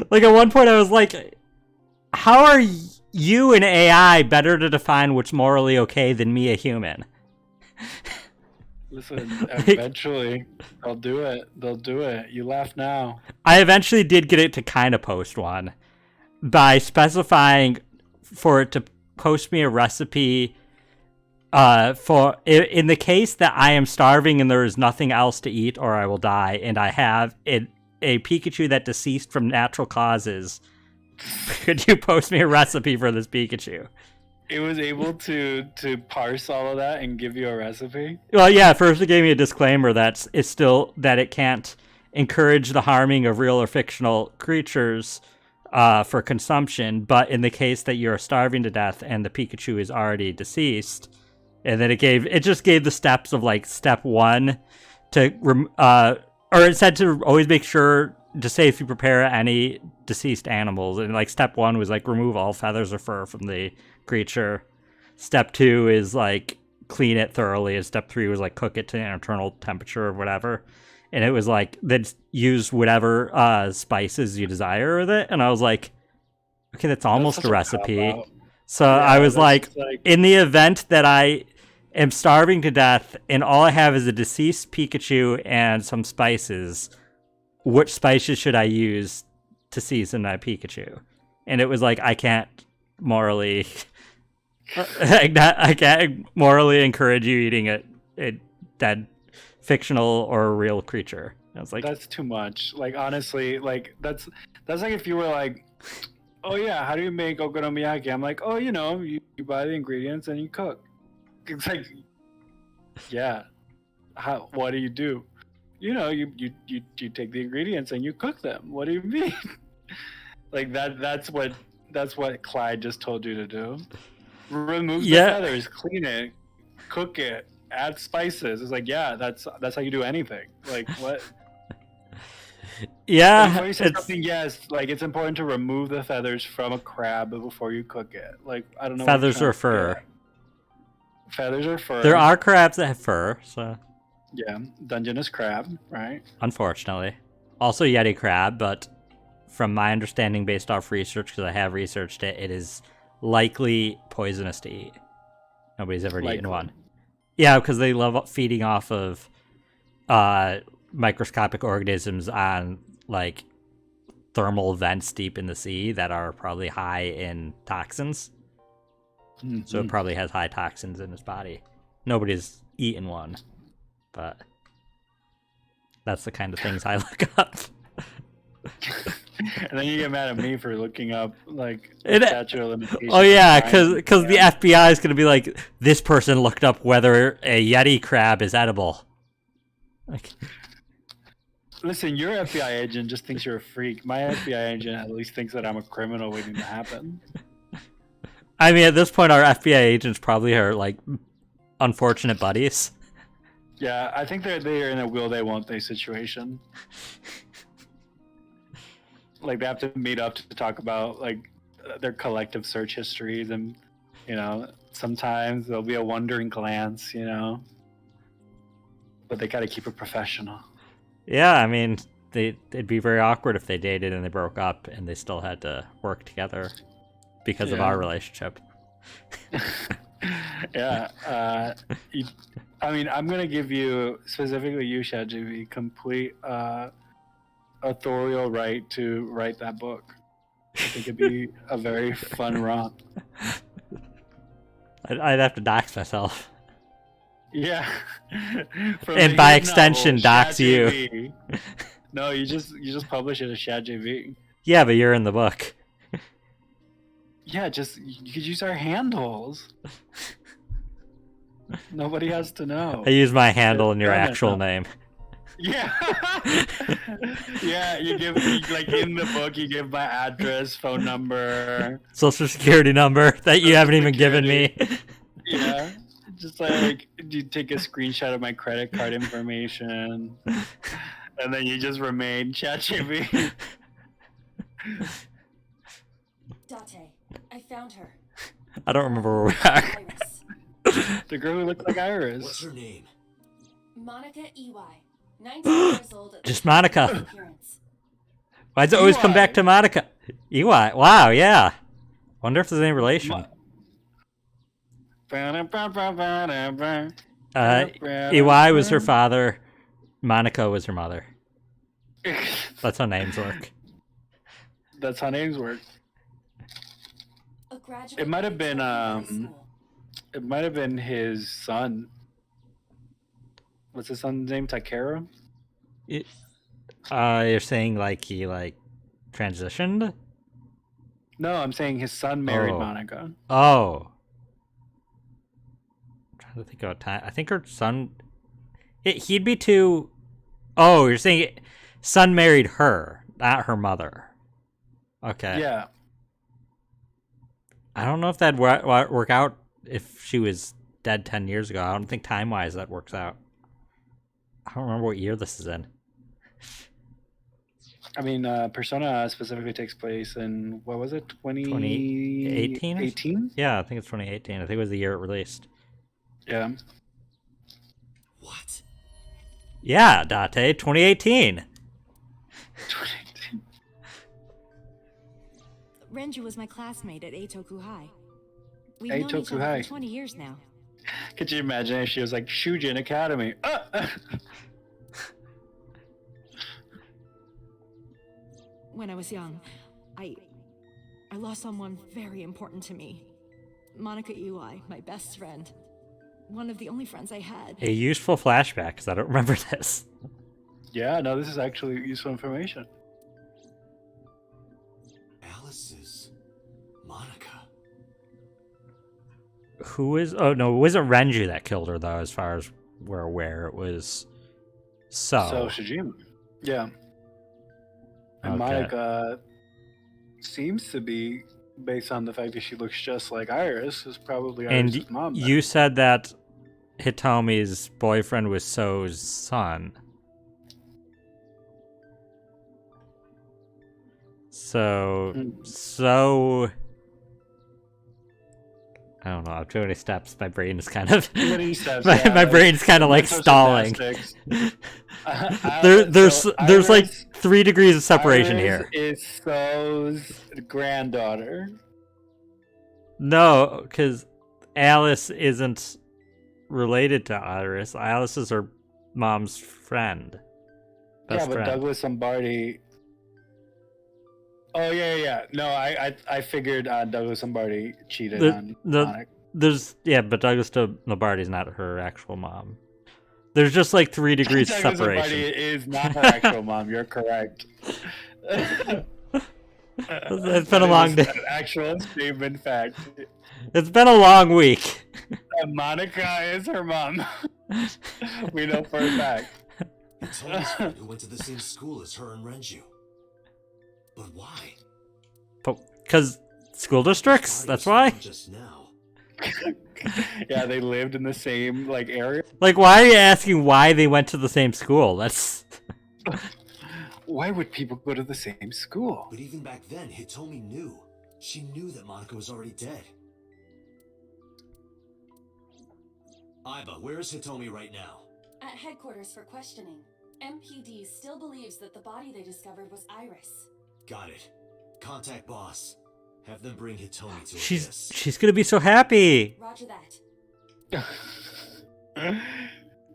[SPEAKER 2] Like, at one point I was like, how are you, an AI, better to define what's morally okay than me, a human?
[SPEAKER 1] Listen, eventually, they'll do it. They'll do it. You laugh now.
[SPEAKER 2] I eventually did get it to kind of post one by specifying for it to post me a recipe for in the case that I am starving and there is nothing else to eat or I will die, and I have a Pikachu that deceased from natural causes Could you post me a recipe for this Pikachu?
[SPEAKER 1] It was able to parse all of that and give you a recipe.
[SPEAKER 2] Well, yeah. First, it gave me a disclaimer that it's still that it can't encourage the harming of real or fictional creatures for consumption. But in the case that you're starving to death and the Pikachu is already deceased, and then it just gave the steps of like step 1 to or it said to always make sure to safely prepare any deceased animals, and like step 1 was like remove all feathers or fur from the creature. Step 2 is like clean it thoroughly, and step 3 was like cook it to an internal temperature or whatever. And it was like then use whatever spices you desire with it, and I was like, okay, that's almost a recipe. So
[SPEAKER 1] Yeah,
[SPEAKER 2] I was
[SPEAKER 1] that's
[SPEAKER 2] like, in the event that I am starving to death and all I have is a deceased Pikachu and some spices, which spices should I use to season my Pikachu? And it was like, I can't morally I can't morally encourage you eating a dead fictional or real creature. I was like,
[SPEAKER 1] that's too much. Like honestly, like that's like if you were like, oh yeah, how do you make okonomiyaki? I'm like, oh, you buy the ingredients and you cook. It's like, yeah, what do you do? You take the ingredients and you cook them. What do you mean? Like that's what Clyde just told you to do. Remove the feathers, clean it, cook it, add spices. It's like, yeah, that's how you do anything. Like what?
[SPEAKER 2] Yeah,
[SPEAKER 1] before you say something, yes, like it's important to remove the feathers from a crab before you cook it. Like I don't know.
[SPEAKER 2] Feathers or fur.
[SPEAKER 1] Feathers or fur.
[SPEAKER 2] There are crabs that have fur, so.
[SPEAKER 1] Yeah, Dungeness crab, right?
[SPEAKER 2] Unfortunately. Also Yeti crab, but from my understanding based off research, because I have researched it, it is likely poisonous to eat. Nobody's ever eaten one. Yeah, because they love feeding off of microscopic organisms on like thermal vents deep in the sea that are probably high in toxins. Mm-hmm. So it probably has high toxins in its body. Nobody's eaten one, but that's the kind of things I look up.
[SPEAKER 1] And then you get mad at me for looking up like statute of limitations.
[SPEAKER 2] Oh yeah, because the FBI is going to be like, this person looked up whether a Yeti crab is edible. Like,
[SPEAKER 1] listen, your FBI agent just thinks you're a freak. My FBI agent at least thinks that I'm a criminal waiting to happen.
[SPEAKER 2] I mean, at this point, our FBI agents probably are like unfortunate buddies.
[SPEAKER 1] Yeah, I think they're in a will they won't they situation. Like they have to meet up to talk about like their collective search histories, and sometimes there'll be a wondering glance, but they got to keep it professional.
[SPEAKER 2] Yeah, I mean, it'd be very awkward if they dated and they broke up and they still had to work together because of our relationship.
[SPEAKER 1] Yeah. I mean, I'm gonna give you, specifically you, ChatGPT, complete authorial right to write that book. I think it'd be a very fun romp.
[SPEAKER 2] I'd have to dox myself.
[SPEAKER 1] Yeah.
[SPEAKER 2] And by extension, dox you.
[SPEAKER 1] No, you just publish it as ChatGPT.
[SPEAKER 2] Yeah, but you're in the book.
[SPEAKER 1] Yeah, you could use our handles. Nobody has to know.
[SPEAKER 2] I use my handle and your actual name.
[SPEAKER 1] Yeah. Yeah, you give like in the book you give my address, phone number,
[SPEAKER 2] social security number that you haven't even given me.
[SPEAKER 1] Yeah. Just like you take a screenshot of my credit card information and then you just remain ChatGPT.
[SPEAKER 5] Date, I found her.
[SPEAKER 2] I don't remember where we are.
[SPEAKER 1] The girl who looks like Iris.
[SPEAKER 3] What's her name?
[SPEAKER 5] Manaka EY. 19 years old.
[SPEAKER 2] Just Monica. Why does it always come back to Monica? EY. Wow, yeah. Wonder if there's any relation. EY was her father. Monica was her mother. That's how names work.
[SPEAKER 1] That's how names work. It might have been his son. What's his son's name? Takeru?
[SPEAKER 2] You're saying like he transitioned?
[SPEAKER 1] No, I'm saying his son married
[SPEAKER 2] Oh.
[SPEAKER 1] Monica.
[SPEAKER 2] Oh. I'm trying to think about time. I think her son. He'd be too. Oh, you're saying son married her, not her mother. Okay.
[SPEAKER 1] Yeah.
[SPEAKER 2] I don't know if that'd work out if she was dead 10 years ago. I don't think time wise that works out. I don't remember what year this is in.
[SPEAKER 1] I mean, Persona specifically takes place in, what was it,
[SPEAKER 2] 2018?
[SPEAKER 1] 2018?
[SPEAKER 2] Yeah, I think it's 2018. I think it was the year it released.
[SPEAKER 1] Yeah.
[SPEAKER 3] What?
[SPEAKER 2] Yeah, Date, 2018.
[SPEAKER 1] 2018.
[SPEAKER 5] Renju was my classmate at Eitoku High. We've known each
[SPEAKER 1] Eitoku
[SPEAKER 5] other
[SPEAKER 1] High.
[SPEAKER 5] for 20 years now.
[SPEAKER 1] Could you imagine if she was like Shujin Academy?
[SPEAKER 5] When I was young, I lost someone very important to me. Manaka Iwai, my best friend. One of the only friends I had.
[SPEAKER 2] A useful flashback, because I don't remember this.
[SPEAKER 1] Yeah, no, this is actually useful information.
[SPEAKER 3] Alice's Monica.
[SPEAKER 2] Who is... Oh, no, it wasn't Renju that killed her, though, as far as we're aware. It was...
[SPEAKER 1] So Shijima. Yeah. And
[SPEAKER 2] Okay.
[SPEAKER 1] Monica seems to be, based on the fact that she looks just like Iris, is probably Iris'
[SPEAKER 2] And
[SPEAKER 1] mom. then.
[SPEAKER 2] you said that Hitomi's boyfriend was So's son. So... I don't know. I have too many steps. My brain is kind of...
[SPEAKER 1] Too many steps,
[SPEAKER 2] my
[SPEAKER 1] yeah,
[SPEAKER 2] brain's kind of like
[SPEAKER 1] mental
[SPEAKER 2] stalling.
[SPEAKER 1] gymnastics.
[SPEAKER 2] There's
[SPEAKER 1] So
[SPEAKER 2] like
[SPEAKER 1] Iris-
[SPEAKER 2] 3 degrees of separation
[SPEAKER 1] Iris
[SPEAKER 2] here.
[SPEAKER 1] is So's granddaughter.
[SPEAKER 2] No, because Alice isn't related to Iris. Alice is her mom's friend. Best
[SPEAKER 1] Yeah, but
[SPEAKER 2] friend.
[SPEAKER 1] Douglas Lombardi. Oh yeah. No, I figured Douglas Lombardi cheated on Monica.
[SPEAKER 2] But Douglas Lombardi's not her actual mom. There's just like 3 degrees of
[SPEAKER 1] Douglas
[SPEAKER 2] separation.
[SPEAKER 1] Lombardi is not her actual mom. You're correct.
[SPEAKER 2] It's been a long day.
[SPEAKER 1] An actual statement fact.
[SPEAKER 2] It's been a long week.
[SPEAKER 1] Monica is her mom. We know for a fact.
[SPEAKER 3] Hitomi's friend who went to the same school as her and Renju. But why?
[SPEAKER 2] Because school districts, that's why.
[SPEAKER 3] Just now.
[SPEAKER 1] Yeah, they lived in the same like area.
[SPEAKER 2] Like, why are you asking why they went to the same school? That's...
[SPEAKER 1] Why would people go to the same school?
[SPEAKER 3] But even back then, Hitomi knew. She knew that Monica was already dead. Aiba, where is Hitomi right now?
[SPEAKER 5] At headquarters for questioning. MPD still believes that the body they discovered was Iris.
[SPEAKER 3] Got it. Contact boss. Have them bring Hitomi to Abyss.
[SPEAKER 2] She's gonna be so happy.
[SPEAKER 5] Roger that.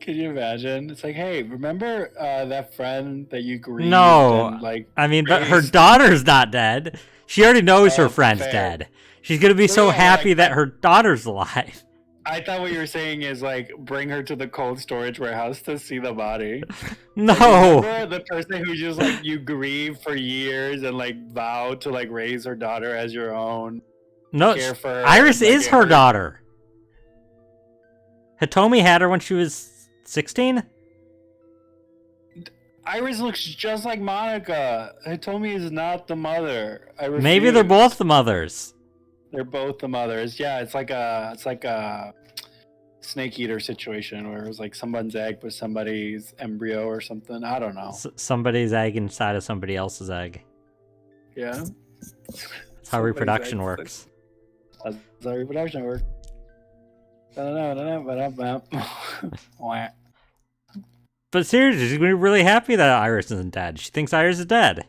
[SPEAKER 1] Can you imagine? It's like, hey, remember that friend that you grieved?
[SPEAKER 2] No,
[SPEAKER 1] and, like,
[SPEAKER 2] I mean, but her
[SPEAKER 1] raised?
[SPEAKER 2] daughter's not dead. She already knows her
[SPEAKER 1] Oh,
[SPEAKER 2] friend's
[SPEAKER 1] fair.
[SPEAKER 2] dead. She's gonna be so
[SPEAKER 1] Yeah,
[SPEAKER 2] happy
[SPEAKER 1] like-
[SPEAKER 2] that her daughter's alive.
[SPEAKER 1] I thought what you were saying is like bring her to the cold storage warehouse to see the body.
[SPEAKER 2] No,
[SPEAKER 1] Remember the person who just like you grieve for years and like vow to like raise her daughter as your own.
[SPEAKER 2] no.
[SPEAKER 1] care for her,
[SPEAKER 2] Iris
[SPEAKER 1] like,
[SPEAKER 2] is
[SPEAKER 1] get
[SPEAKER 2] her
[SPEAKER 1] her-
[SPEAKER 2] daughter. Hitomi had her when she was 16.
[SPEAKER 1] Iris looks just like Monica. Hitomi is not the mother. I
[SPEAKER 2] Maybe they're
[SPEAKER 1] refuse.
[SPEAKER 2] both the mothers.
[SPEAKER 1] They're both the mothers. Yeah, it's like a snake eater situation where it was like someone's egg was somebody's embryo or something. I don't know.
[SPEAKER 2] Somebody's egg inside of somebody else's egg.
[SPEAKER 1] Yeah.
[SPEAKER 2] That's how reproduction works.
[SPEAKER 1] That's how reproduction works. Wah.
[SPEAKER 2] But seriously, she's gonna be really happy that Iris isn't dead. She thinks Iris is dead.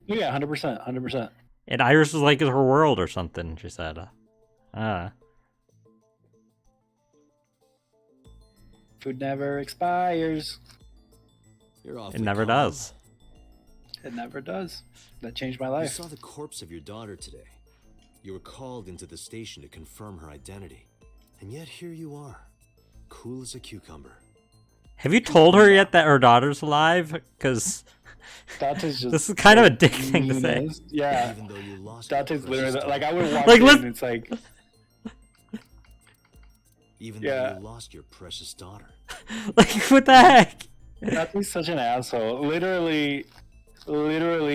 [SPEAKER 1] Yeah, 100%, 100%.
[SPEAKER 2] And Iris was like her world or something, she said.
[SPEAKER 1] Food never expires.
[SPEAKER 3] You're
[SPEAKER 2] It never does.
[SPEAKER 1] It never does. That changed my
[SPEAKER 3] You
[SPEAKER 1] life.
[SPEAKER 3] saw the corpse of your daughter today. You were called into the station to confirm her identity. And yet here you are, cool as a cucumber.
[SPEAKER 2] Have you told her yet that her daughter's alive? Because
[SPEAKER 1] Dante's just
[SPEAKER 2] this is kind of a
[SPEAKER 1] the
[SPEAKER 2] dick thing to say.
[SPEAKER 1] meanest. Yeah.
[SPEAKER 3] Even though you lost your
[SPEAKER 1] Dante's
[SPEAKER 3] precious
[SPEAKER 1] literally like I
[SPEAKER 3] daughter.
[SPEAKER 1] would walk
[SPEAKER 2] Like,
[SPEAKER 1] in
[SPEAKER 2] let's-
[SPEAKER 1] and it's like
[SPEAKER 3] Even
[SPEAKER 1] Yeah.
[SPEAKER 3] though you lost your precious daughter.
[SPEAKER 2] Like, what the heck?
[SPEAKER 1] Dante's such an asshole. Literally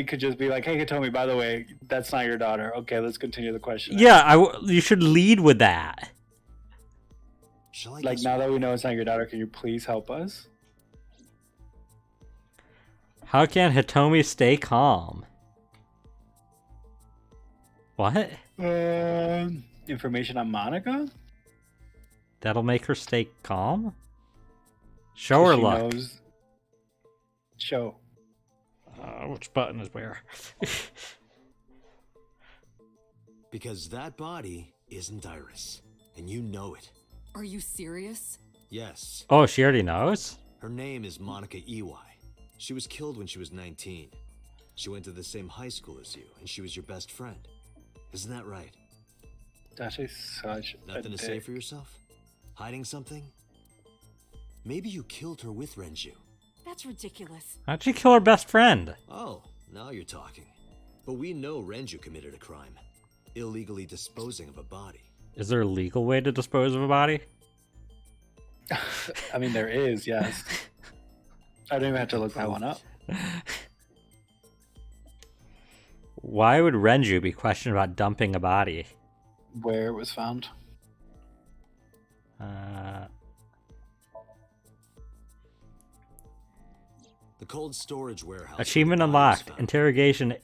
[SPEAKER 1] could just be like, hey Hitomi, by the way, that's not your daughter. Okay, let's continue the question.
[SPEAKER 2] Yeah, you should lead with that.
[SPEAKER 3] Shall I
[SPEAKER 1] Like
[SPEAKER 3] guess
[SPEAKER 1] now that
[SPEAKER 3] why?
[SPEAKER 1] we know it's not your daughter, can you please help us?
[SPEAKER 2] How can Hitomi stay calm? What?
[SPEAKER 1] Information on Monica?
[SPEAKER 2] That'll make her stay calm? Show or
[SPEAKER 1] She
[SPEAKER 2] look?
[SPEAKER 1] knows. Show.
[SPEAKER 2] Which button is where?
[SPEAKER 3] Because that body isn't Iris. And you know it.
[SPEAKER 5] Are you serious?
[SPEAKER 3] Yes.
[SPEAKER 2] Oh, she already knows?
[SPEAKER 3] Her name is Manaka Iwai. She was killed when she was 19. She went to the same high school as you, and she was your best friend. Isn't that right?
[SPEAKER 1] Dante's such a
[SPEAKER 3] Nothing to say
[SPEAKER 1] dick.
[SPEAKER 3] for yourself? Hiding something? Maybe you killed her with Renju.
[SPEAKER 5] That's ridiculous.
[SPEAKER 2] How'd she kill her best friend?
[SPEAKER 3] Oh, now you're talking. But we know Renju committed a crime. Illegally disposing of a body.
[SPEAKER 2] Is there a legal way to dispose of a body?
[SPEAKER 1] I mean, there is, yes. I don't even have to look that one up.
[SPEAKER 2] Why would Renju be questioned about dumping a body?
[SPEAKER 1] Where it was found.
[SPEAKER 3] The cold storage warehouse.
[SPEAKER 2] Achievement
[SPEAKER 3] where the body was
[SPEAKER 2] unlocked.
[SPEAKER 3] found.
[SPEAKER 2] Interrogation.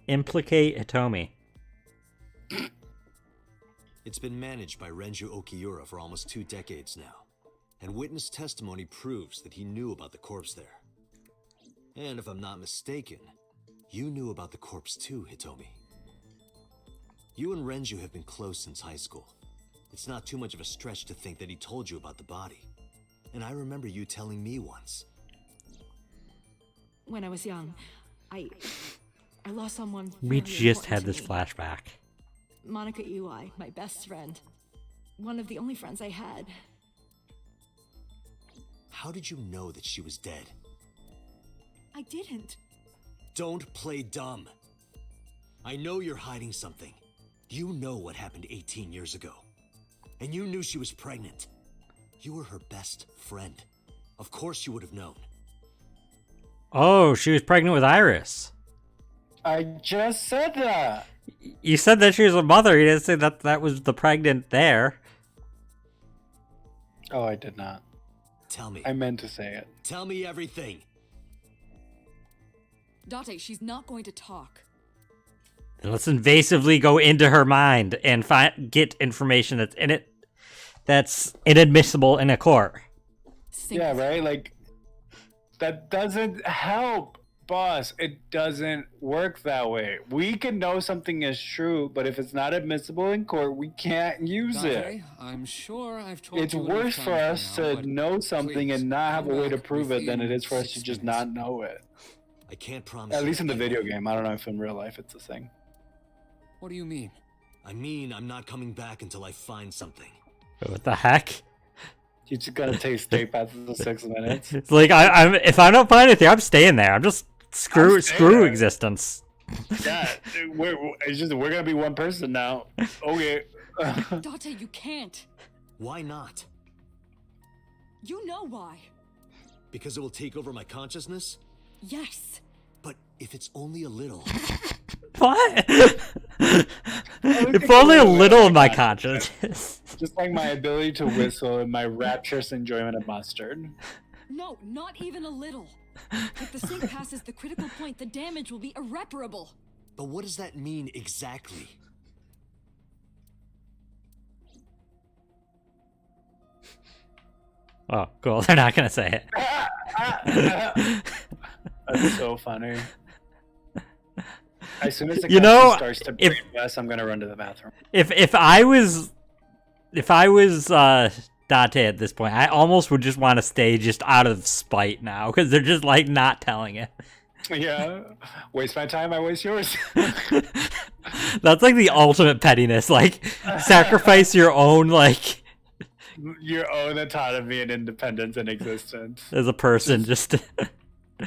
[SPEAKER 2] Implicate Hitomi.
[SPEAKER 3] It's been managed by Renju Okiura for almost 2 decades now, and witness testimony proves that he knew about the corpse there. And if I'm not mistaken, you knew about the corpse too, Hitomi. You and Renju have been close since high school. It's not too much of a stretch to think that he told you about the body. And I remember you telling me once.
[SPEAKER 5] When I was young, I lost someone.
[SPEAKER 2] We
[SPEAKER 5] very
[SPEAKER 2] just
[SPEAKER 5] important
[SPEAKER 2] had
[SPEAKER 5] to
[SPEAKER 2] this
[SPEAKER 5] me.
[SPEAKER 2] flashback.
[SPEAKER 5] Manaka Iwai, my best friend. One of the only friends I had.
[SPEAKER 3] How did you know that she was dead?
[SPEAKER 5] I didn't.
[SPEAKER 3] Don't play dumb. I know you're hiding something. You know what happened 18 years ago. And you knew she was pregnant. You were her best friend. Of course you would have known.
[SPEAKER 2] Oh, she was pregnant with Iris.
[SPEAKER 1] I just said that.
[SPEAKER 2] You said that she was a mother. You didn't say that that was the pregnant there.
[SPEAKER 1] Oh, I did not.
[SPEAKER 3] Tell me.
[SPEAKER 1] I meant to say it.
[SPEAKER 3] Tell me everything.
[SPEAKER 5] Date, she's not going to talk.
[SPEAKER 2] Then let's invasively go into her mind and get information that's in it that's inadmissible in a court.
[SPEAKER 1] Yeah, right? Like, that doesn't help, boss. It doesn't work that way. We can know something is true, but if it's not admissible in court, we can't use it.
[SPEAKER 6] Dante, I'm sure I've told
[SPEAKER 1] It's
[SPEAKER 6] you enough
[SPEAKER 1] worse for
[SPEAKER 6] times
[SPEAKER 1] us
[SPEAKER 6] by now,
[SPEAKER 1] to
[SPEAKER 6] but
[SPEAKER 1] know something
[SPEAKER 6] please,
[SPEAKER 1] and not have a
[SPEAKER 6] come
[SPEAKER 1] way to
[SPEAKER 6] back
[SPEAKER 1] prove it than it
[SPEAKER 6] within
[SPEAKER 1] is for us to
[SPEAKER 6] 6
[SPEAKER 1] just
[SPEAKER 6] minutes.
[SPEAKER 1] not know it.
[SPEAKER 3] I can't promise.
[SPEAKER 1] At
[SPEAKER 3] you
[SPEAKER 1] least in the
[SPEAKER 3] anything.
[SPEAKER 1] video game. I don't know if in real life it's a thing.
[SPEAKER 6] What do you mean?
[SPEAKER 3] I mean, I'm not coming back until I find something.
[SPEAKER 2] What the heck?
[SPEAKER 1] You're just gonna take straight past the 6 minutes.
[SPEAKER 2] It's like I'm if I don't find anything, I'm staying there. I'm just screw
[SPEAKER 1] staying there.
[SPEAKER 2] existence.
[SPEAKER 1] Yeah, we're gonna be one person now. Okay.
[SPEAKER 5] Date, you can't.
[SPEAKER 3] Why not?
[SPEAKER 5] You know why.
[SPEAKER 3] Because it will take over my consciousness?
[SPEAKER 5] Yes.
[SPEAKER 3] But if it's only a little.
[SPEAKER 2] What? If only a little of my conscience.
[SPEAKER 1] Just like my ability to whistle and my rapturous enjoyment of mustard.
[SPEAKER 5] No, not even a little. If the sync passes the critical point, the damage will be irreparable.
[SPEAKER 3] But what does that mean exactly?
[SPEAKER 2] Oh, cool. They're not gonna say it.
[SPEAKER 1] That's so funny. As soon as the
[SPEAKER 2] You know,
[SPEAKER 1] starts to
[SPEAKER 2] if-
[SPEAKER 1] break less, I'm gonna run to the bathroom.
[SPEAKER 2] If I was Date at this point, I almost would just want to stay just out of spite now because they're just like not telling it.
[SPEAKER 1] Yeah, waste my time, I waste yours.
[SPEAKER 2] That's like the ultimate pettiness. Like sacrifice your own like
[SPEAKER 1] your own autonomy and independence and existence.
[SPEAKER 2] As a person, just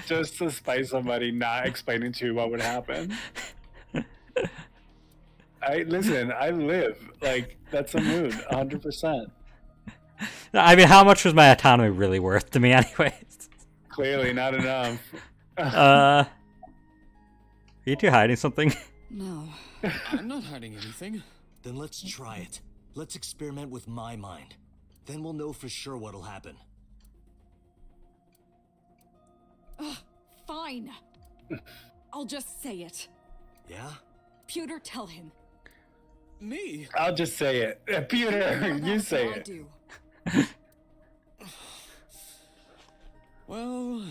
[SPEAKER 1] Just to spite somebody not explaining to you what would happen. I live. Like, that's a mood, 100%.
[SPEAKER 2] I mean, how much was my autonomy really worth to me, anyways?
[SPEAKER 1] Clearly not enough.
[SPEAKER 2] Are you two hiding something?
[SPEAKER 5] No.
[SPEAKER 6] I'm not hiding anything.
[SPEAKER 3] Then let's try it. Let's experiment with my mind. Then we'll know for sure what'll happen.
[SPEAKER 5] Fine. I'll just say it.
[SPEAKER 3] Yeah?
[SPEAKER 5] Pewter, tell him.
[SPEAKER 6] Me?
[SPEAKER 1] I'll just say it. Peter, you say
[SPEAKER 5] I
[SPEAKER 1] it.
[SPEAKER 5] do.
[SPEAKER 6] Well,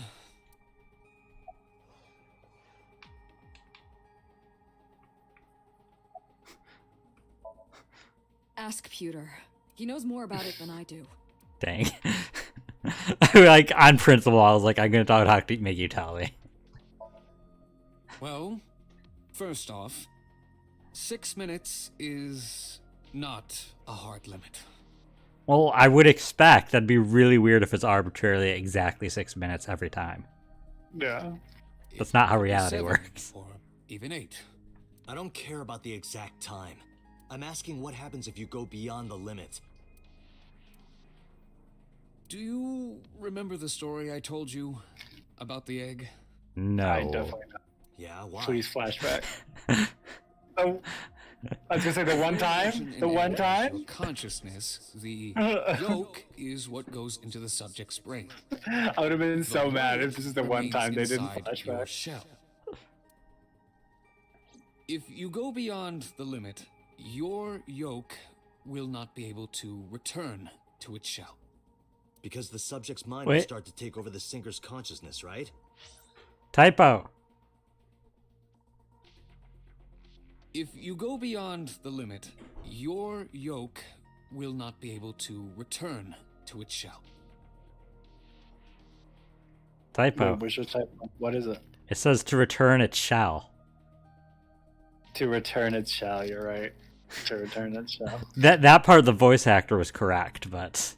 [SPEAKER 5] Ask Pewter. He knows more about it than I do.
[SPEAKER 2] Dang. Like, on principle, I was like, I'm gonna talk to make you tell me.
[SPEAKER 6] well, first off, 6 minutes is not a hard limit.
[SPEAKER 2] Well, I would expect that'd be really weird if it's arbitrarily exactly 6 minutes every time.
[SPEAKER 1] Yeah.
[SPEAKER 2] That's not how
[SPEAKER 6] It could be
[SPEAKER 2] reality
[SPEAKER 6] 7
[SPEAKER 2] works.
[SPEAKER 6] Or even 8.
[SPEAKER 3] I don't care about the exact time. I'm asking what happens if you go beyond the limit.
[SPEAKER 6] Do you remember the story I told you about the egg?
[SPEAKER 2] No.
[SPEAKER 1] I definitely not.
[SPEAKER 3] Yeah, why?
[SPEAKER 1] Please flashback. Oh, I was gonna say the one time? The one
[SPEAKER 6] Your
[SPEAKER 1] time?
[SPEAKER 6] consciousness, the yolk, is what goes into the subject's brain.
[SPEAKER 1] I would have been so
[SPEAKER 6] The
[SPEAKER 1] mad
[SPEAKER 6] yolk
[SPEAKER 1] if this is the one
[SPEAKER 6] remains
[SPEAKER 1] time they didn't
[SPEAKER 6] inside your
[SPEAKER 1] flashback.
[SPEAKER 6] shell. If you go beyond the limit, your yolk will not be able to return to its shell.
[SPEAKER 3] Because the subject's mind will
[SPEAKER 2] Wait.
[SPEAKER 3] start to take over the sinker's consciousness, right?
[SPEAKER 2] Typo.
[SPEAKER 6] If you go beyond the limit, your yolk will not be able to return to its shell.
[SPEAKER 2] Typo.
[SPEAKER 1] Wait, which was type? What is it?
[SPEAKER 2] It says to return its shell.
[SPEAKER 1] To return its shell, you're right. To return its shell.
[SPEAKER 2] That part of the voice actor was correct, but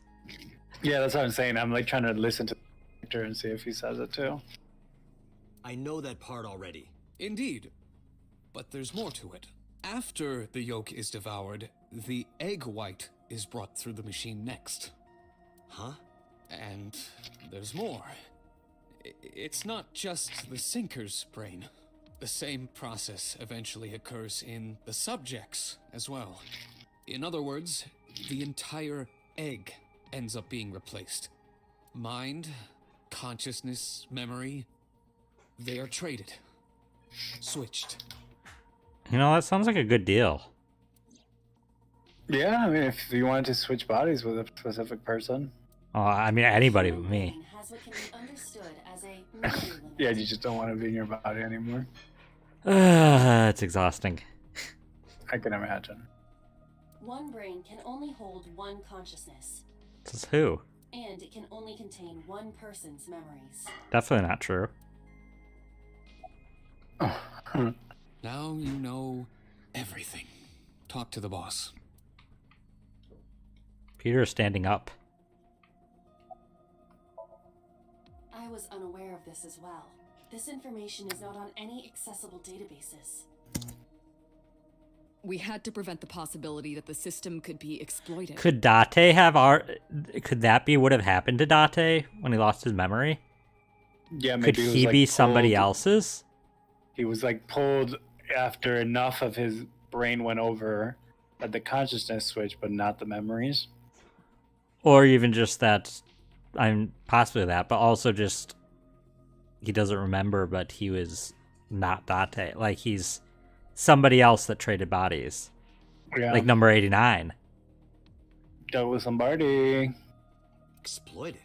[SPEAKER 1] Yeah, that's what I'm saying. I'm like trying to listen to the actor and see if he says it too.
[SPEAKER 3] I know that part already.
[SPEAKER 6] Indeed, but there's more to it. After the yolk is devoured, the egg white is brought through the machine next.
[SPEAKER 3] Huh?
[SPEAKER 6] And there's more. It's not just the sinker's brain. The same process eventually occurs in the subject's as well. In other words, the entire egg ends up being replaced. Mind, consciousness, memory, they are traded. Switched.
[SPEAKER 2] you know, that sounds like a good deal.
[SPEAKER 1] Yeah, I mean, if you wanted to switch bodies with a specific person,
[SPEAKER 2] Oh, I mean, anybody but me.
[SPEAKER 7] Has what can be understood as a memory limit.
[SPEAKER 1] yeah, you just don't want to be in your body anymore.
[SPEAKER 2] It's exhausting.
[SPEAKER 1] I can imagine.
[SPEAKER 7] One brain can only hold one consciousness,
[SPEAKER 2] This is who?
[SPEAKER 7] and it can only contain one person's memories.
[SPEAKER 2] Definitely not true.
[SPEAKER 6] Now you know everything. Talk to the boss.
[SPEAKER 2] Peter is standing up.
[SPEAKER 7] I was unaware of this as well. This information is not on any accessible databases.
[SPEAKER 5] We had to prevent the possibility that the system could be exploited.
[SPEAKER 2] Could Date have could that be what have happened to Date when he lost his memory?
[SPEAKER 1] Yeah,
[SPEAKER 2] Could
[SPEAKER 1] maybe it was,
[SPEAKER 2] he
[SPEAKER 1] like,
[SPEAKER 2] be somebody
[SPEAKER 1] pulled-
[SPEAKER 2] else's?
[SPEAKER 1] He was like pulled after enough of his brain went over that the consciousness switched, but not the memories.
[SPEAKER 2] Or even just that, I'm possibly that, but also just he doesn't remember, but he was not Date. Like he's somebody else that traded bodies.
[SPEAKER 1] Yeah,
[SPEAKER 2] Like number 89.
[SPEAKER 1] dealt with somebody.
[SPEAKER 3] Exploited.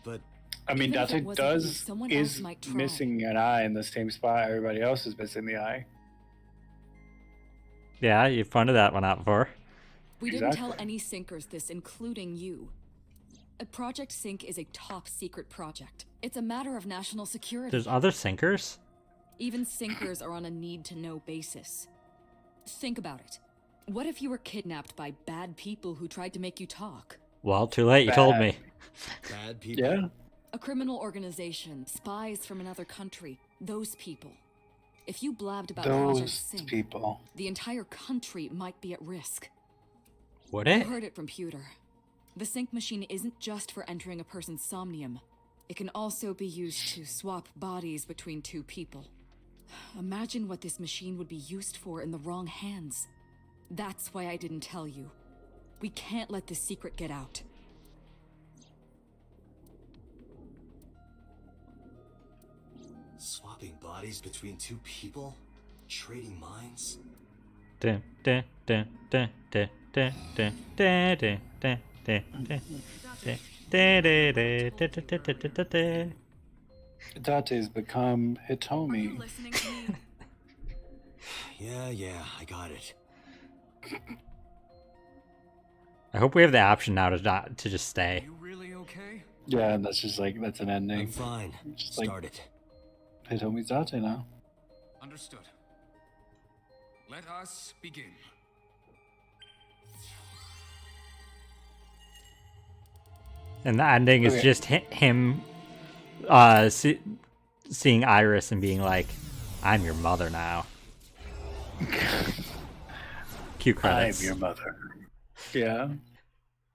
[SPEAKER 3] But
[SPEAKER 1] I mean,
[SPEAKER 5] Even if it
[SPEAKER 1] Date
[SPEAKER 5] wasn't you,
[SPEAKER 1] does
[SPEAKER 5] someone else
[SPEAKER 1] is
[SPEAKER 5] might try.
[SPEAKER 1] missing an eye in the same spot everybody else is missing the eye.
[SPEAKER 2] Yeah, you pointed that one out before.
[SPEAKER 5] We didn't
[SPEAKER 1] Exactly.
[SPEAKER 5] tell any sinkers this, including you. Project Sync is a top secret project. It's a matter of national security.
[SPEAKER 2] There's other sinkers?
[SPEAKER 5] Even sinkers are on a need-to-know basis. Think about it. What if you were kidnapped by bad people who tried to make you talk?
[SPEAKER 2] Well, too late. You told me.
[SPEAKER 3] Bad people?
[SPEAKER 1] Yeah.
[SPEAKER 8] A criminal organization, spies from another country, those people. If you blabbed about Project
[SPEAKER 1] Those
[SPEAKER 8] Sync,
[SPEAKER 1] people.
[SPEAKER 8] the entire country might be at risk.
[SPEAKER 2] Would
[SPEAKER 8] You
[SPEAKER 2] it?
[SPEAKER 8] heard it from Pewter. The sync machine isn't just for entering a person's somnium. It can also be used to swap bodies between two people. Imagine what this machine would be used for in the wrong hands. That's why I didn't tell you. We can't let this secret get out.
[SPEAKER 3] Swapping bodies between two people? Trading minds?
[SPEAKER 2] Dun, dun, dun, dun, dun, dun, dun, dun, dun, dun, dun, dun.
[SPEAKER 1] Date's become Hitomi.
[SPEAKER 8] Listening to me?
[SPEAKER 3] Yeah, I got it.
[SPEAKER 2] I hope we have the option now to just stay.
[SPEAKER 6] You really okay?
[SPEAKER 1] Yeah, and that's just like, that's an
[SPEAKER 3] I'm
[SPEAKER 1] ending.
[SPEAKER 3] fine.
[SPEAKER 1] Just like
[SPEAKER 3] Start it.
[SPEAKER 1] Hitomi's Date now.
[SPEAKER 6] Understood. Let us begin.
[SPEAKER 2] And the ending is
[SPEAKER 1] Okay.
[SPEAKER 2] just him seeing Iris and being like, I'm your mother now. Cue
[SPEAKER 1] I'm
[SPEAKER 2] credits.
[SPEAKER 1] your mother. Yeah.